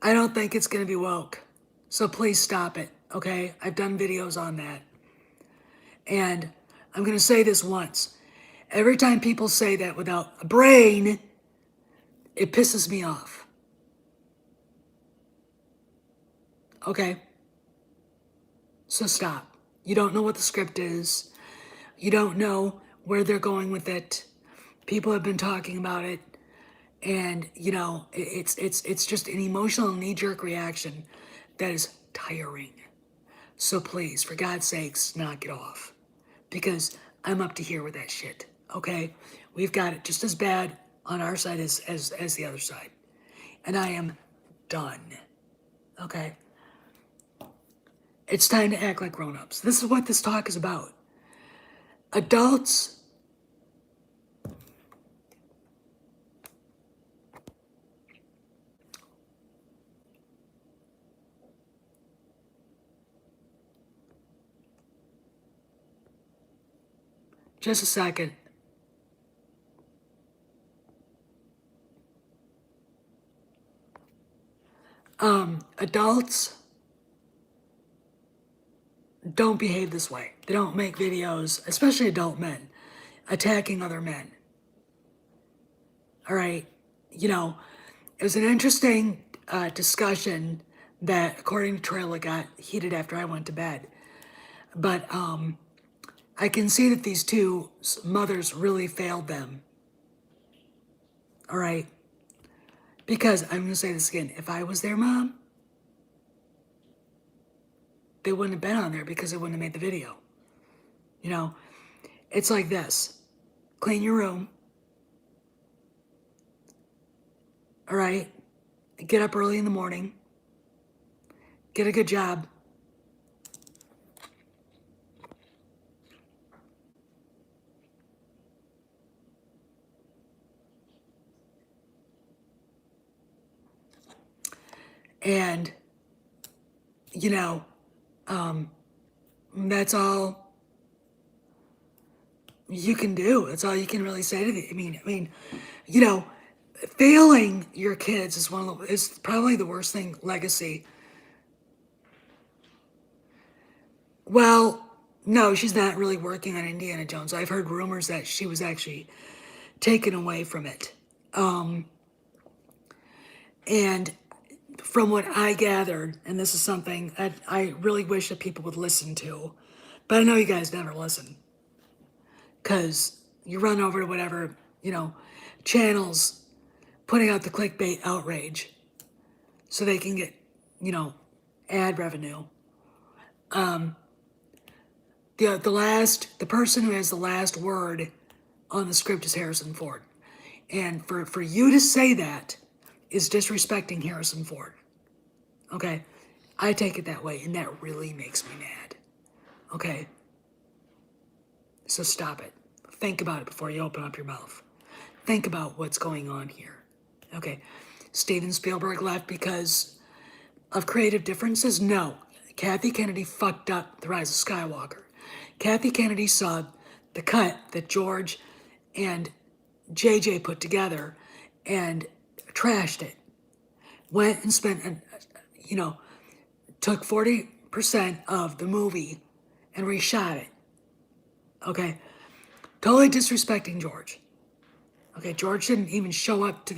[SPEAKER 1] I don't think it's going to be woke. So please stop it, okay? I've done videos on that. And I'm going to say this once. Every time people say that without a brain, it pisses me off. Okay? So stop. You don't know what the script is. You don't know where they're going with it. People have been talking about it. And, you know, it's just an emotional knee-jerk reaction that is tiring. So please, for God's sakes, knock it off. Because I'm up to here with that shit, okay? We've got it just as bad on our side as the other side. And I am done, okay? It's time to act like grown-ups. This is what this talk is about. Adults, just a second. Adults don't behave this way. They don't make videos, especially adult men, attacking other men. All right? You know, it was an interesting discussion that, according to Trailer, got heated after I went to bed. But I can see that these two mothers really failed them. All right? Because I'm going to say this again. If I was their mom, they wouldn't have been on there because they wouldn't have made the video. You know, it's like this. Clean your room. All right? Get up early in the morning. Get a good job. And, you know, that's all you can do. That's all you can really say to the, I mean, you know, failing your kids is is probably the worst thing, legacy. Well, no, she's not really working on Indiana Jones. I've heard rumors that she was actually taken away from it. And from what I gathered, and this is something that I really wish that people would listen to, but I know you guys never listen. Because you run over to whatever, you know, channels putting out the clickbait outrage so they can get, you know, ad revenue. The person who has the last word on the script is Harrison Ford. And for you to say that is disrespecting Harrison Ford. Okay? I take it that way, and that really makes me mad. Okay? So stop it. Think about it before you open up your mouth. Think about what's going on here. Okay? Steven Spielberg left because of creative differences? No. Kathy Kennedy fucked up The Rise of Skywalker. Kathy Kennedy saw the cut that George and JJ put together and trashed it. Went and spent, you know, took 40% of the movie and reshot it. Okay? Totally disrespecting George. Okay, George didn't even show up to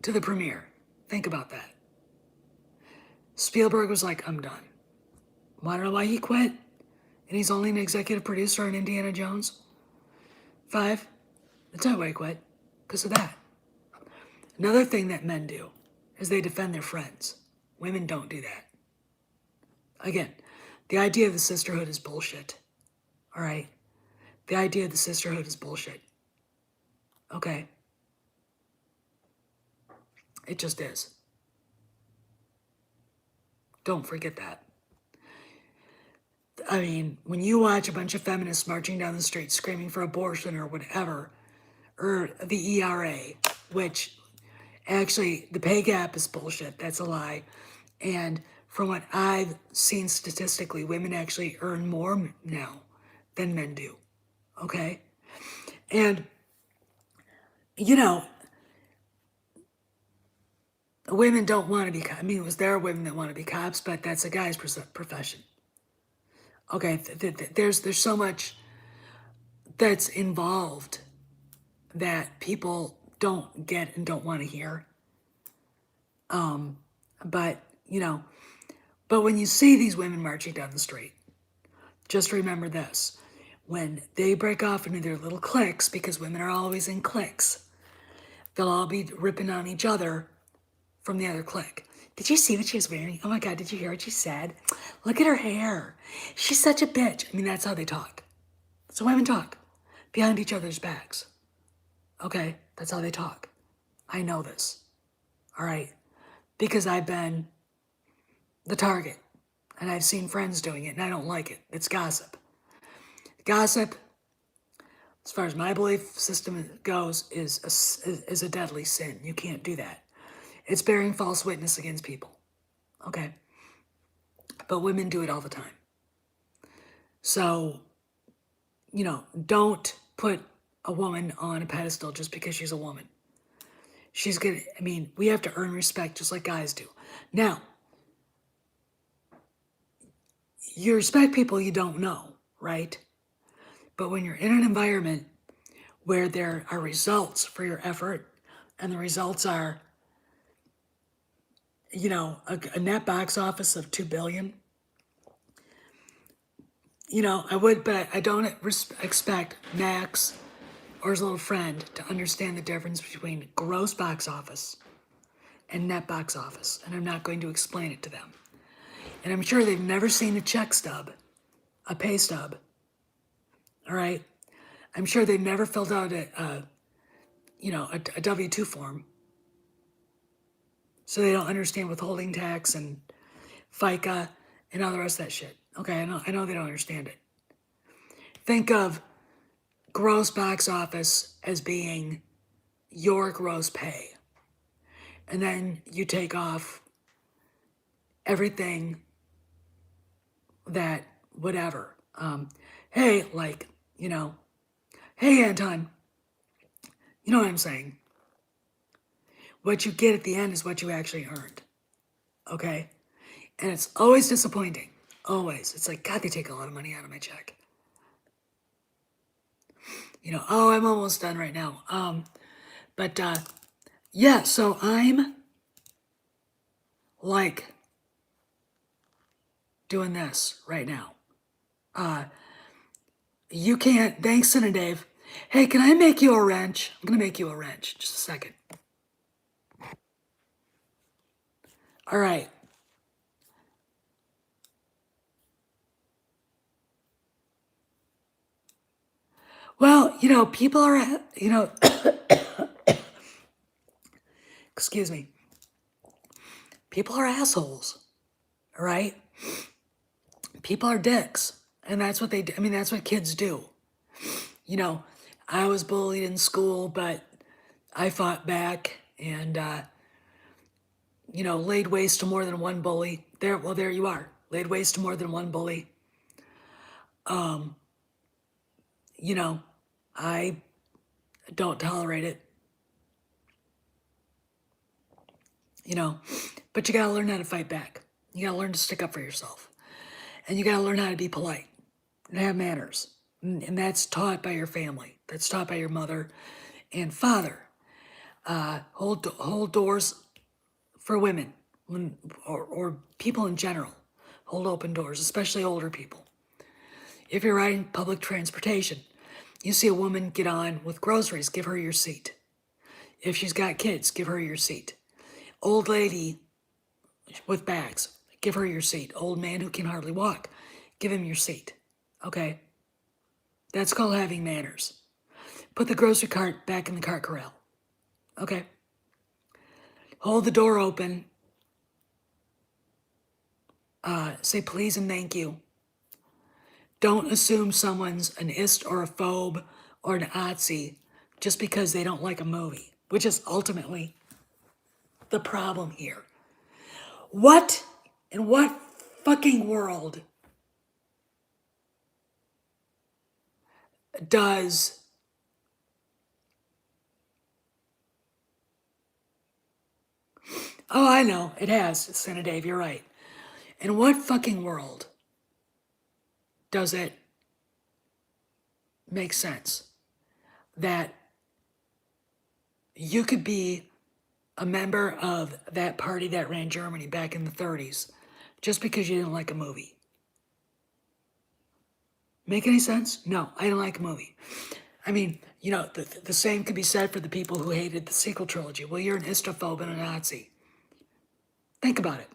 [SPEAKER 1] the premiere. Think about that. Spielberg was like, I'm done. Want to know why he quit? And he's only an executive producer on Indiana Jones 5. That's not why he quit. Because of that. Another thing that men do is they defend their friends. Women don't do that. Again, the idea of the sisterhood is bullshit. All right? The idea of the sisterhood is bullshit. Okay? It just is. Don't forget that. I mean, when you watch a bunch of feminists marching down the street screaming for abortion or whatever, or the ERA, which actually the pay gap is bullshit, that's a lie. And from what I've seen statistically, women actually earn more now than men do. Okay? And you know, women don't want to be, I mean, there are women that want to be cops, but that's a guy's profession. Okay, there's so much that's involved that people don't get and don't want to hear. But, but when you see these women marching down the street, just remember this. When they break off into their little cliques, because women are always in cliques, they'll all be ripping on each other from the other clique. Did you see what she was wearing? Oh my God, did you hear what she said? Look at her hair. She's such a bitch. I mean, that's how they talk. So women talk behind each other's backs. Okay, that's how they talk. I know this. All right, because I've been the target and I've seen friends doing it and I don't like it. It's gossip. Gossip, as far as my belief system goes, is a deadly sin. You can't do that. It's bearing false witness against people. Okay, but women do it all the time. So, don't put a woman on a pedestal just because she's a woman. She's gonna, I mean, we have to earn respect just like guys do. Now, you respect people you don't know, right? But when you're in an environment where there are results for your effort, and the results are, a net box office of 2 billion, but I don't expect Max or his little friend to understand the difference between gross box office and net box office, and I'm not going to explain it to them. And I'm sure they've never seen a check stub, a pay stub, all right? I'm sure they've never filled out a W-2 form, so they don't understand withholding tax and FICA and all the rest of that shit. Okay, I know they don't understand it. Think of gross box office as being your gross pay. And then you take off everything that, whatever. Hey, hey, Anton, you know what I'm saying? What you get at the end is what you actually earned. Okay? And it's always disappointing. Always. It's like, God, they take a lot of money out of my check. Oh, I'm almost done right now. But yeah, so I'm like doing this right now. You can't, thanks, Cinna Dave. Hey, can I make you a wrench? I'm gonna make you a wrench. Just a second. All right. Well, people are, excuse me. People are assholes, all right? People are dicks, and that's what they do. I mean, that's what kids do. I was bullied in school, but I fought back and, laid waste to more than one bully. There you are. Laid waste to more than one bully. I don't tolerate it. But you gotta learn how to fight back. You gotta learn to stick up for yourself. And you gotta learn how to be polite and have manners. And that's taught by your family. That's taught by your mother and father. Hold doors for women or people in general. Hold open doors, especially older people. If you're riding public transportation, you see a woman get on with groceries, give her your seat. If she's got kids, give her your seat. Old lady with bags, give her your seat. Old man who can hardly walk, give him your seat. Okay? That's called having manners. Put the grocery cart back in the cart corral. Okay? Hold the door open. Say please and thank you. Don't assume someone's an ist or a phobe or an Otzi just because they don't like a movie, which is ultimately the problem here. What in what fucking world does Oh, I know. It has, Senator Dave. You're right. In what fucking world does it make sense that you could be a member of that party that ran Germany back in the 30s just because you didn't like a movie? Make any sense? No, I didn't like a movie. I mean, the same could be said for the people who hated the sequel trilogy. Well, you're an istrophobe and a Nazi. Think about it.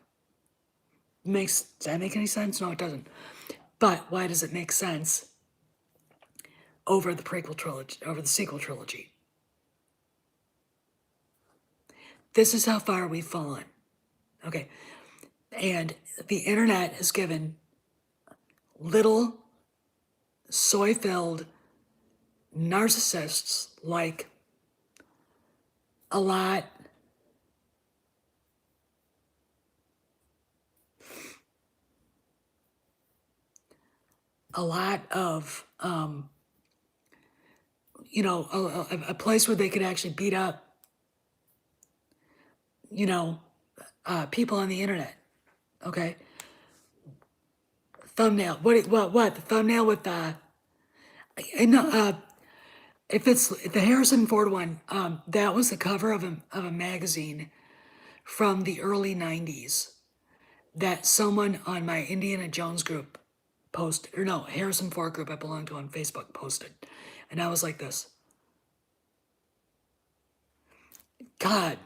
[SPEAKER 1] Does that make any sense? No, it doesn't. But why does it make sense over the prequel trilogy, over the sequel trilogy? This is how far we've fallen. Okay. And the internet has given little soy-filled narcissists like a lot of a place where they could actually beat up people on the internet. Okay. Thumbnail. What? The thumbnail with if it's the Harrison Ford one, that was the cover of a magazine from the early 90s that someone on my Indiana Jones group posted, or no, Harrison Ford group I belong to on Facebook posted. And I was like this. God,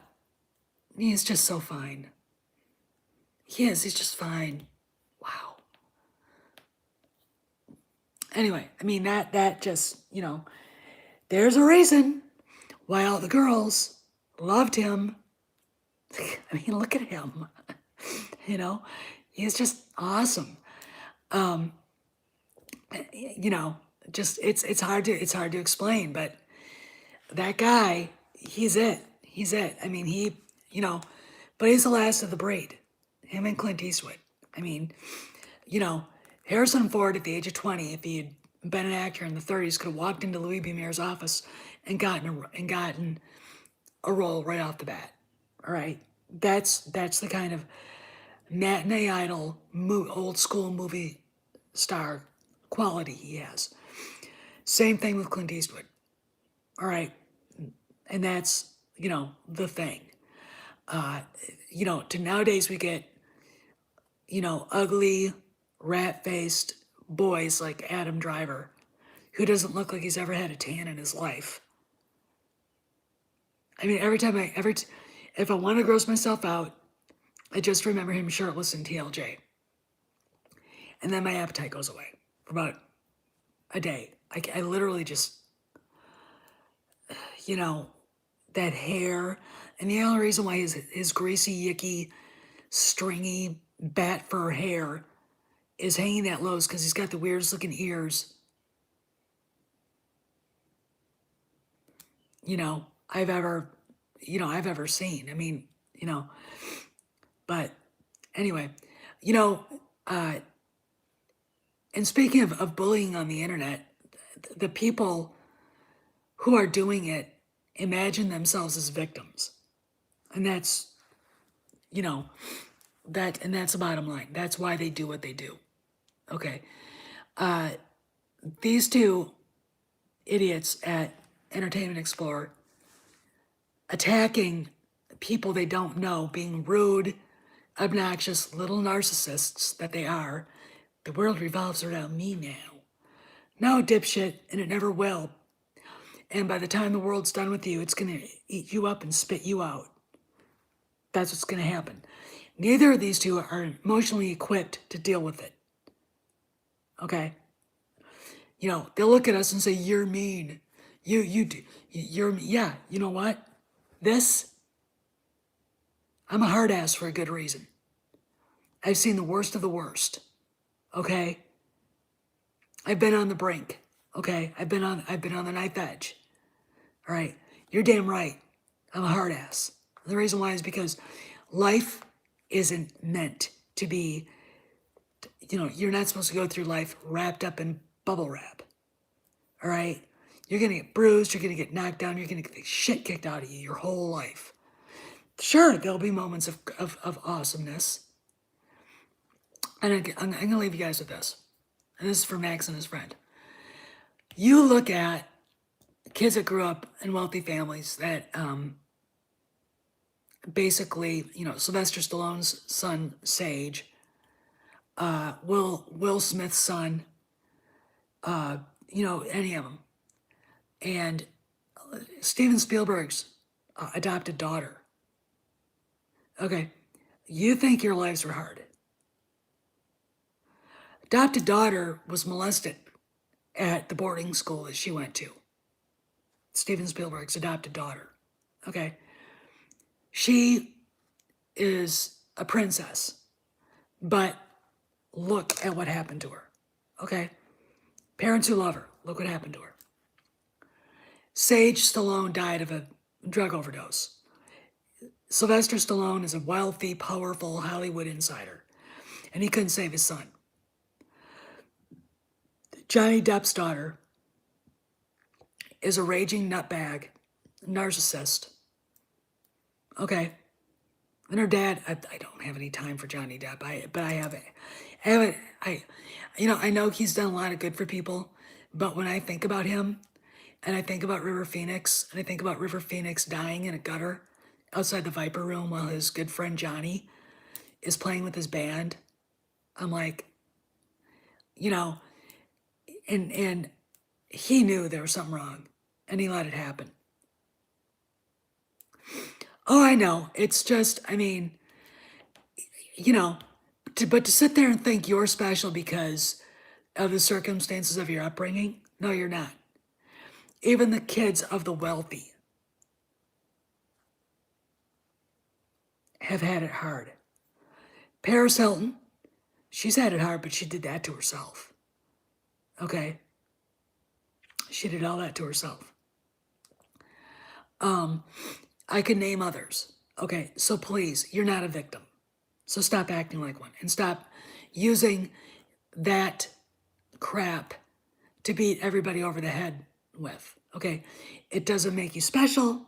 [SPEAKER 1] he's just so fine. He is, he's just fine. Wow. Anyway, I mean, that just, there's a reason why all the girls loved him. I mean, look at him. He's just awesome. Just it's hard to explain, but that guy, he's it. He's it. I mean, but he's the last of the breed. Him and Clint Eastwood. I mean, Harrison Ford at the age of 20, if he had been an actor in the 30s, could have walked into Louis B. Mayer's office and gotten a role right off the bat. All right, that's the kind of matinee idol, old school movie star quality he has. Same thing with Clint Eastwood. All right, and that's the thing. To nowadays we get ugly, rat-faced boys like Adam Driver, who doesn't look like he's ever had a tan in his life. I mean, if I want to gross myself out, I just remember him shirtless in TLJ. And then my appetite goes away for about a day. I literally just, that hair. And the only reason why his greasy, yicky, stringy, bat fur hair is hanging that low is because he's got the weirdest looking ears I've ever seen. I mean, but anyway, and speaking of bullying on the internet, the people who are doing it imagine themselves as victims. And that's the bottom line. That's why they do what they do. Okay. These two idiots at Entertainment Explorer attacking people they don't know, being rude, obnoxious, little narcissists that they are. The world revolves around me now. No, dipshit, and it never will. And by the time the world's done with you, it's going to eat you up and spit you out. That's what's going to happen. Neither of these two are emotionally equipped to deal with it. Okay? They'll look at us and say, you're mean. Yeah, you know what? I'm a hard ass for a good reason. I've seen the worst of the worst. Okay? I've been on the brink. Okay? I've been on the knife edge. All right? You're damn right. I'm a hard ass. The reason why is because life isn't meant to be, you're not supposed to go through life wrapped up in bubble wrap. All right? You're going to get bruised. You're going to get knocked down. You're going to get the shit kicked out of you your whole life. Sure, there'll be moments of awesomeness. And I'm going to leave you guys with this. And this is for Max and his friend. You look at kids that grew up in wealthy families that basically, Sylvester Stallone's son, Sage, Will Smith's son, any of them. And Steven Spielberg's adopted daughter. Okay, you think your lives were hard. Adopted daughter was molested at the boarding school that she went to. Steven Spielberg's adopted daughter. Okay, she is a princess, but look at what happened to her. Okay, parents who love her, look what happened to her. Sage Stallone died of a drug overdose. Sylvester Stallone is a wealthy, powerful Hollywood insider, and he couldn't save his son. Johnny Depp's daughter is a raging nutbag, narcissist. Okay. And her dad, I don't have any time for Johnny Depp, but I know he's done a lot of good for people, but when I think about him, and I think about River Phoenix, and I think about River Phoenix dying in a gutter outside the Viper Room while his good friend Johnny is playing with his band, I'm like, and he knew there was something wrong, and he let it happen. Oh, I know. It's just, but to sit there and think you're special because of the circumstances of your upbringing, no, you're not. Even the kids of the wealthy have had it hard. Paris Hilton, she's had it hard, but she did that to herself. Okay? She did all that to herself. I could name others. Okay, so please, you're not a victim. So stop acting like one and stop using that crap to beat everybody over the head with. Okay, it doesn't make you special.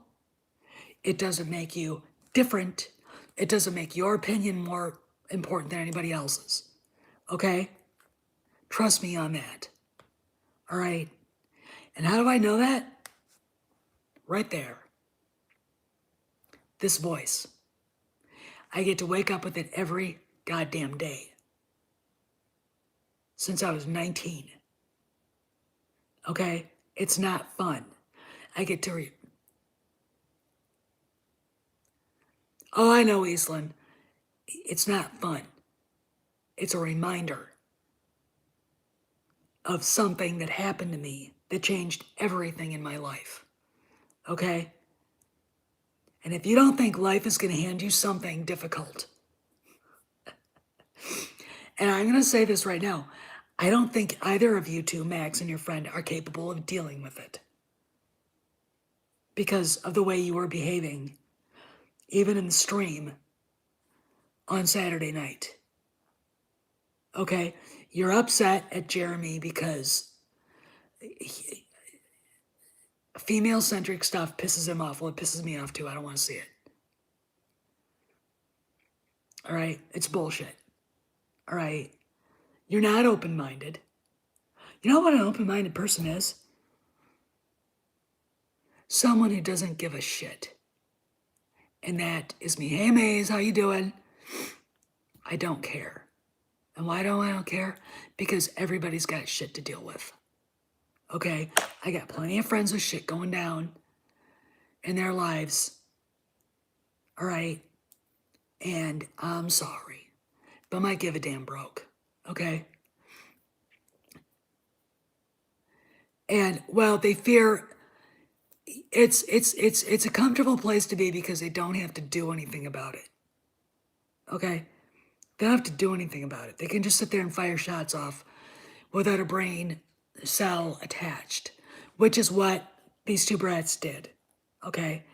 [SPEAKER 1] It doesn't make you different. It doesn't make your opinion more important than anybody else's. Okay? Trust me on that. All right? And how do I know that? Right there. This voice. I get to wake up with it every goddamn day. Since I was 19. Okay? It's not fun. I get to read. Oh, I know, Eastland. It's not fun. It's a reminder of something that happened to me that changed everything in my life. Okay? And if you don't think life is going to hand you something difficult, and I'm going to say this right now, I don't think either of you two, Max and your friend, are capable of dealing with it because of the way you were behaving, even in the stream on Saturday night. Okay? You're upset at Jeremy because female-centric stuff pisses him off. Well, it pisses me off too. I don't want to see it. All right? It's bullshit. All right? You're not open-minded. You know what an open-minded person is? Someone who doesn't give a shit. And that is me. Hey, Maze, how you doing? I don't care. And why don't I don't care? Because everybody's got shit to deal with. Okay? I got plenty of friends with shit going down in their lives. All right? And I'm sorry. But my give a damn broke. Okay? And, well, they fear it's a comfortable place to be because they don't have to do anything about it. Okay? They don't have to do anything about it. They can just sit there and fire shots off without a brain cell attached, which is what these two brats did. Okay?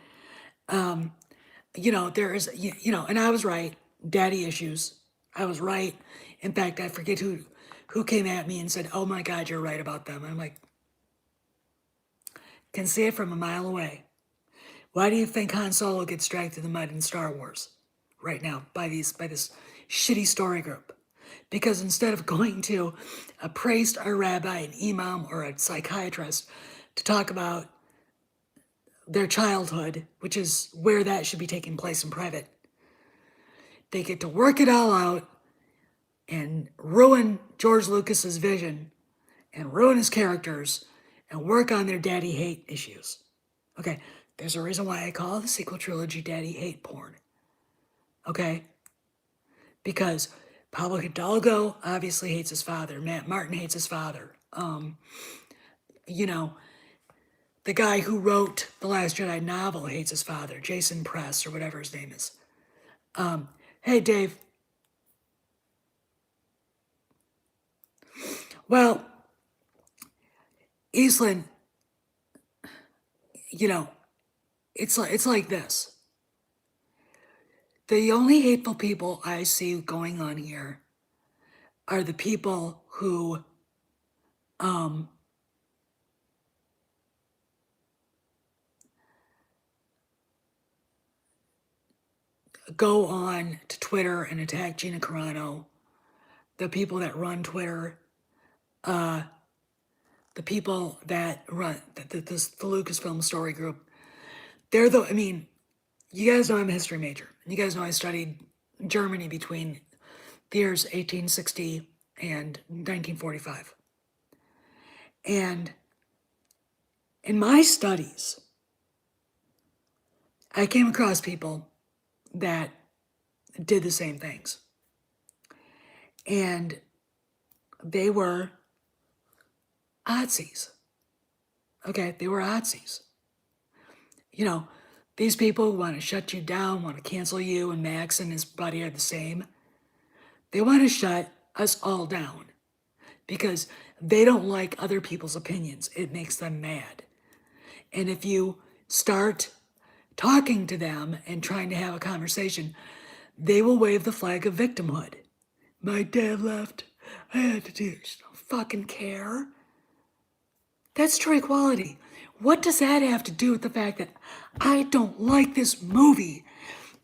[SPEAKER 1] There is, and I was right. Daddy issues. I was right. In fact, I forget who came at me and said, "Oh my God, you're right about them." I'm like, can see it from a mile away. Why do you think Han Solo gets dragged through the mud in Star Wars right now by this shitty story group? Because instead of going to a priest, or a rabbi, an imam, or a psychiatrist to talk about their childhood, which is where that should be taking place in private, they get to work it all out and ruin George Lucas's vision and ruin his characters and work on their daddy hate issues. Okay, there's a reason why I call the sequel trilogy daddy hate porn. Okay? Because Pablo Hidalgo obviously hates his father. Matt Martin hates his father. You know, the guy who wrote the Last Jedi novel hates his father. Jason Press, or whatever his name is. Hey, Dave. Well, Eastland, you know, it's like this. The only hateful people I see going on here are the people who go on to Twitter and attack Gina Carano, the people that run Twitter, the people that run the Lucasfilm story group. They're the, I mean, you guys know I'm a history major. You guys know I studied Germany between the years 1860 and 1945. And in my studies, I came across people that did the same things. And they were Nazis. Okay, they were Nazis. You know, these people want to shut you down, want to cancel you, and Max and his buddy are the same. They want to shut us all down because they don't like other people's opinions. It makes them mad. And if you start talking to them and trying to have a conversation, they will wave the flag of victimhood. My dad left. I had to do it. I don't fucking care. That's true equality. What does that have to do with the fact that I don't like this movie?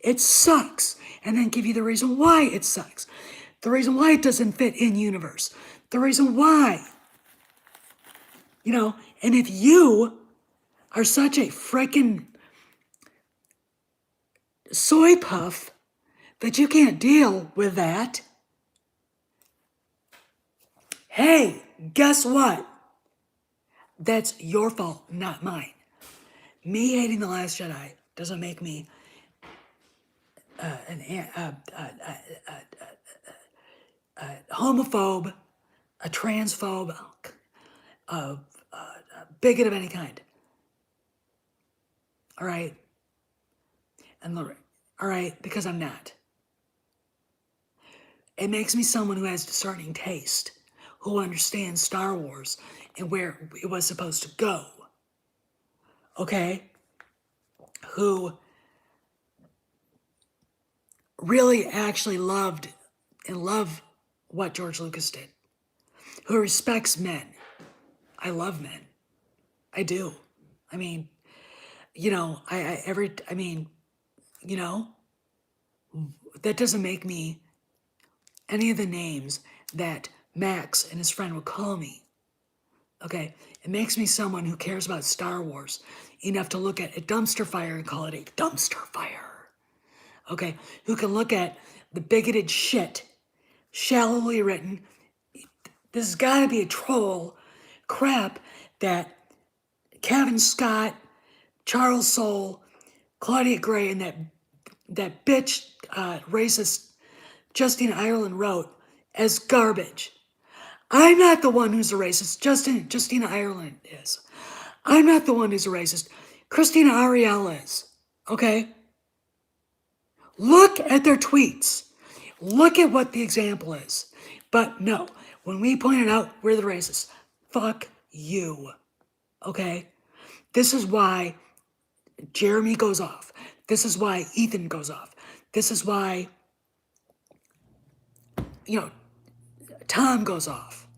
[SPEAKER 1] It sucks. And then give you the reason why it sucks. The reason why it doesn't fit in universe. The reason why. You know, and if you are such a frickin' soy puff that you can't deal with that, hey, guess what? That's your fault, not mine. Me hating The Last Jedi doesn't make me a homophobe, a transphobe, a bigot of any kind. All right? All right? Because I'm not. It makes me someone who has discerning taste, who understands Star Wars and where it was supposed to go. Okay? Who really actually loved what George Lucas did. Who respects men. I love men. I do. I mean, you know, you know, that doesn't make me any of the names that Max and his friend would call me. Okay? It makes me someone who cares about Star Wars enough to look at a dumpster fire and call it a dumpster fire. Okay? Who can look at the bigoted shit, shallowly written, this has got to be a troll crap that Kevin Scott, Charles Soule, Claudia Gray, and that bitch racist Justine Ireland wrote as garbage. I'm not the one who's a racist. Justina Ireland is. I'm not the one who's a racist. Christina Ariel is. Okay? Look at their tweets. Look at what the example is. But no, when we point it out, we're the racists. Fuck you. Okay? This is why Jeremy goes off. This is why Ethan goes off. This is why, you know, Tom goes off.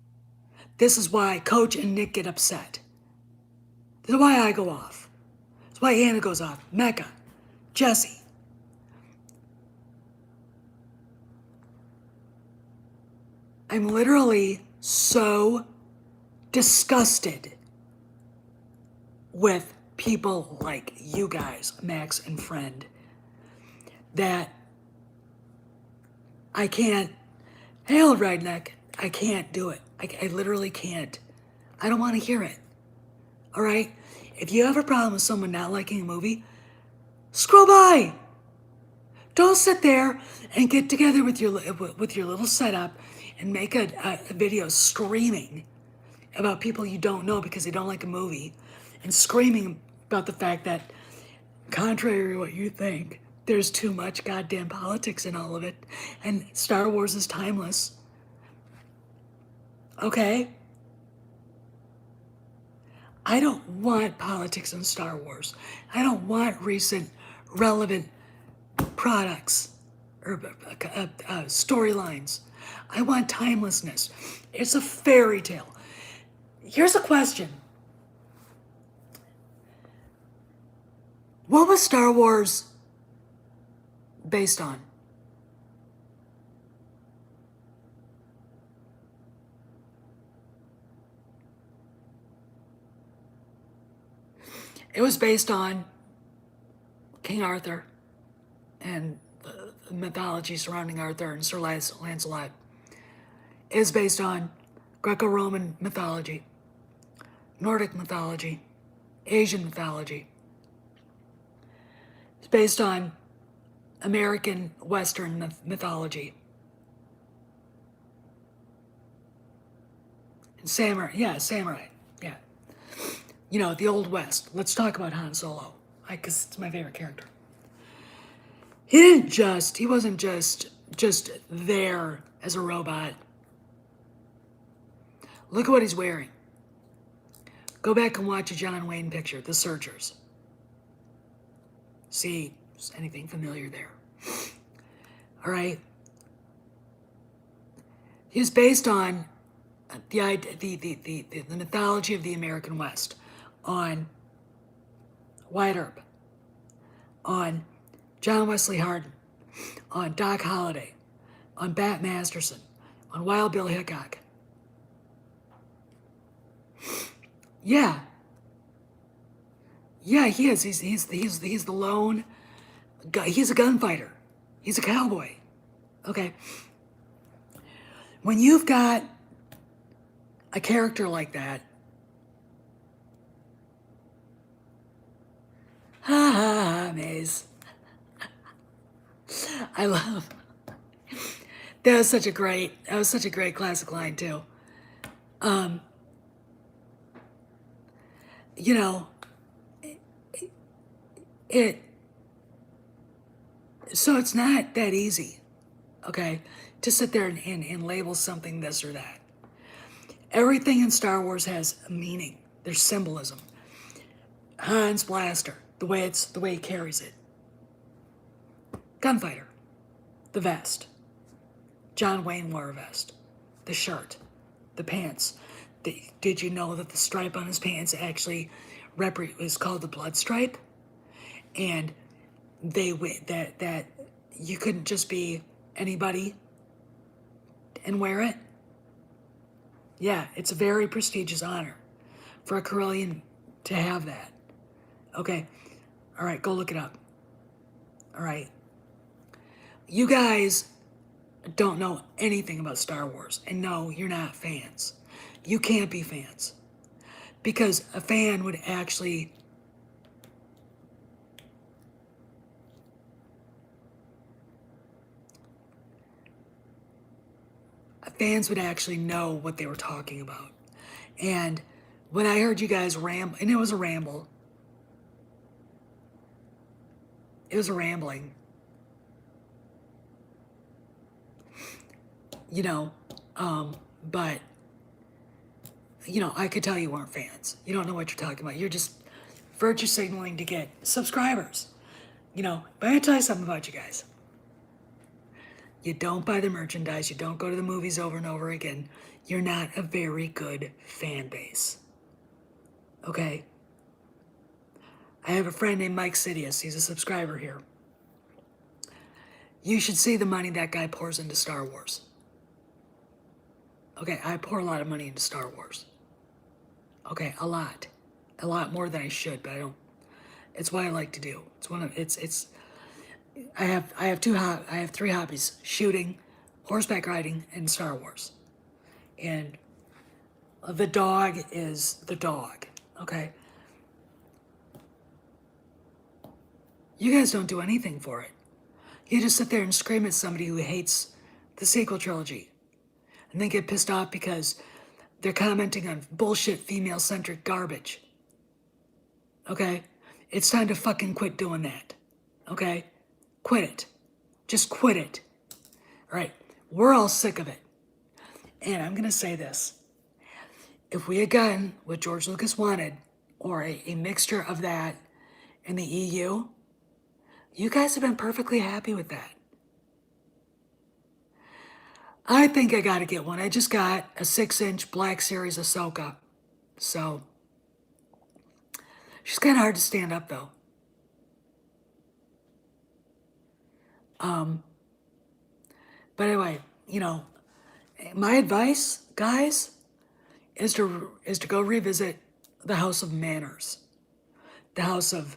[SPEAKER 1] This is why Coach and Nick get upset. This is why I go off. This is why Anna goes off. Mecca. Jesse. I'm literally so disgusted with people like you guys, Max and Friend, that I can't, hey, old redneck, I can't do it. I literally can't. I don't want to hear it. All right? If you have a problem with someone not liking a movie, scroll by. Don't sit there and get together with your little setup and make a video screaming about people you don't know because they don't like a movie, and screaming about the fact that, contrary to what you think, there's too much goddamn politics in all of it, and Star Wars is timeless. Okay? I don't want politics in Star Wars. I don't want recent, relevant products or storylines. I want timelessness. It's a fairy tale. Here's a question. What was Star Wars based on? It was based on King Arthur and the mythology surrounding Arthur and Sir Lancelot. It is based on Greco-Roman mythology, Nordic mythology, Asian mythology. It's based on American Western mythology. And samurai, yeah. You know, the Old West. Let's talk about Han Solo, because it's my favorite character. He wasn't just there as a robot. Look at what he's wearing. Go back and watch a John Wayne picture, The Searchers. See, is anything familiar there? All right. He was based on the mythology of the American West, on Wyatt Earp, on John Wesley Hardin, on Doc Holliday, on Bat Masterson, on Wild Bill Hickok. Yeah, he is. He's the lone guy. He's a gunfighter. He's a cowboy. Okay. When you've got a character like that, Maze. I love. That was such a great classic line too. You know, so it's not that easy, okay, to sit there and label something this or that. Everything in Star Wars has a meaning. There's symbolism. Han's blaster, the way he carries it. Gunfighter, the vest. John Wayne wore a vest. The shirt, the pants. Did you know that the stripe on his pants actually is called the blood stripe? And that you couldn't just be anybody and wear it? Yeah, it's a very prestigious honor for a Corellian to have that. Okay, all right, go look it up. All right. You guys don't know anything about Star Wars, and no, you're not fans. You can't be fans, because a fan would actually know what they were talking about. And when I heard you guys ramble, and it was a ramble, it was a rambling, you know, but, you know, I could tell you weren't fans. You don't know what you're talking about. You're just virtue signaling to get subscribers, you know. But I'm gonna tell you something about you guys. You don't buy the merchandise. You don't go to the movies over and over again. You're not a very good fan base. Okay? I have a friend named Mike Sidious. He's a subscriber here. You should see the money that guy pours into Star Wars. Okay, I pour a lot of money into Star Wars. Okay, a lot more than I should, but I don't. It's what I like to do. It's one of it's. I have three hobbies: shooting, horseback riding, and Star Wars. And the dog is the dog. Okay. You guys don't do anything for it. You just sit there and scream at somebody who hates the sequel trilogy, and then get pissed off because they're commenting on bullshit female-centric garbage. Okay? It's time to fucking quit doing that. Okay? Quit it. Just quit it. All right? We're all sick of it. And I'm going to say this. If we had gotten what George Lucas wanted, or a mixture of that in the EU, you guys have been perfectly happy with that. I think I got to get one. I just got a 6-inch Black Series Ahsoka. So, she's kind of hard to stand up, though. But anyway, my advice, guys, is to go revisit the House of Manners, the House of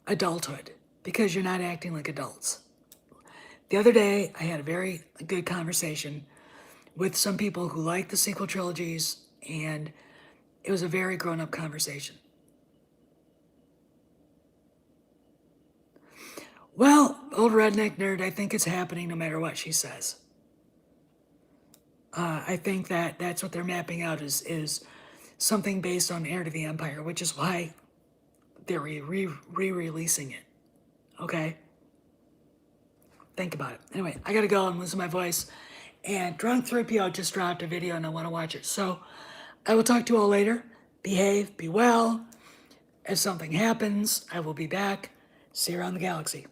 [SPEAKER 1] Adulthood, because you're not acting like adults. The other day, I had a very good conversation with some people who like the sequel trilogies, and it was a very grown-up conversation. Well, old redneck nerd, I think it's happening no matter what she says. I think that's what they're mapping out is something based on Heir to the Empire, which is why they're re-releasing it. Okay? Think about it. Anyway, I gotta go and listen to my voice. And Drunk 3PO just dropped a video and I want to watch it. So I will talk to you all later. Behave, be well. If something happens, I will be back. See you around the galaxy.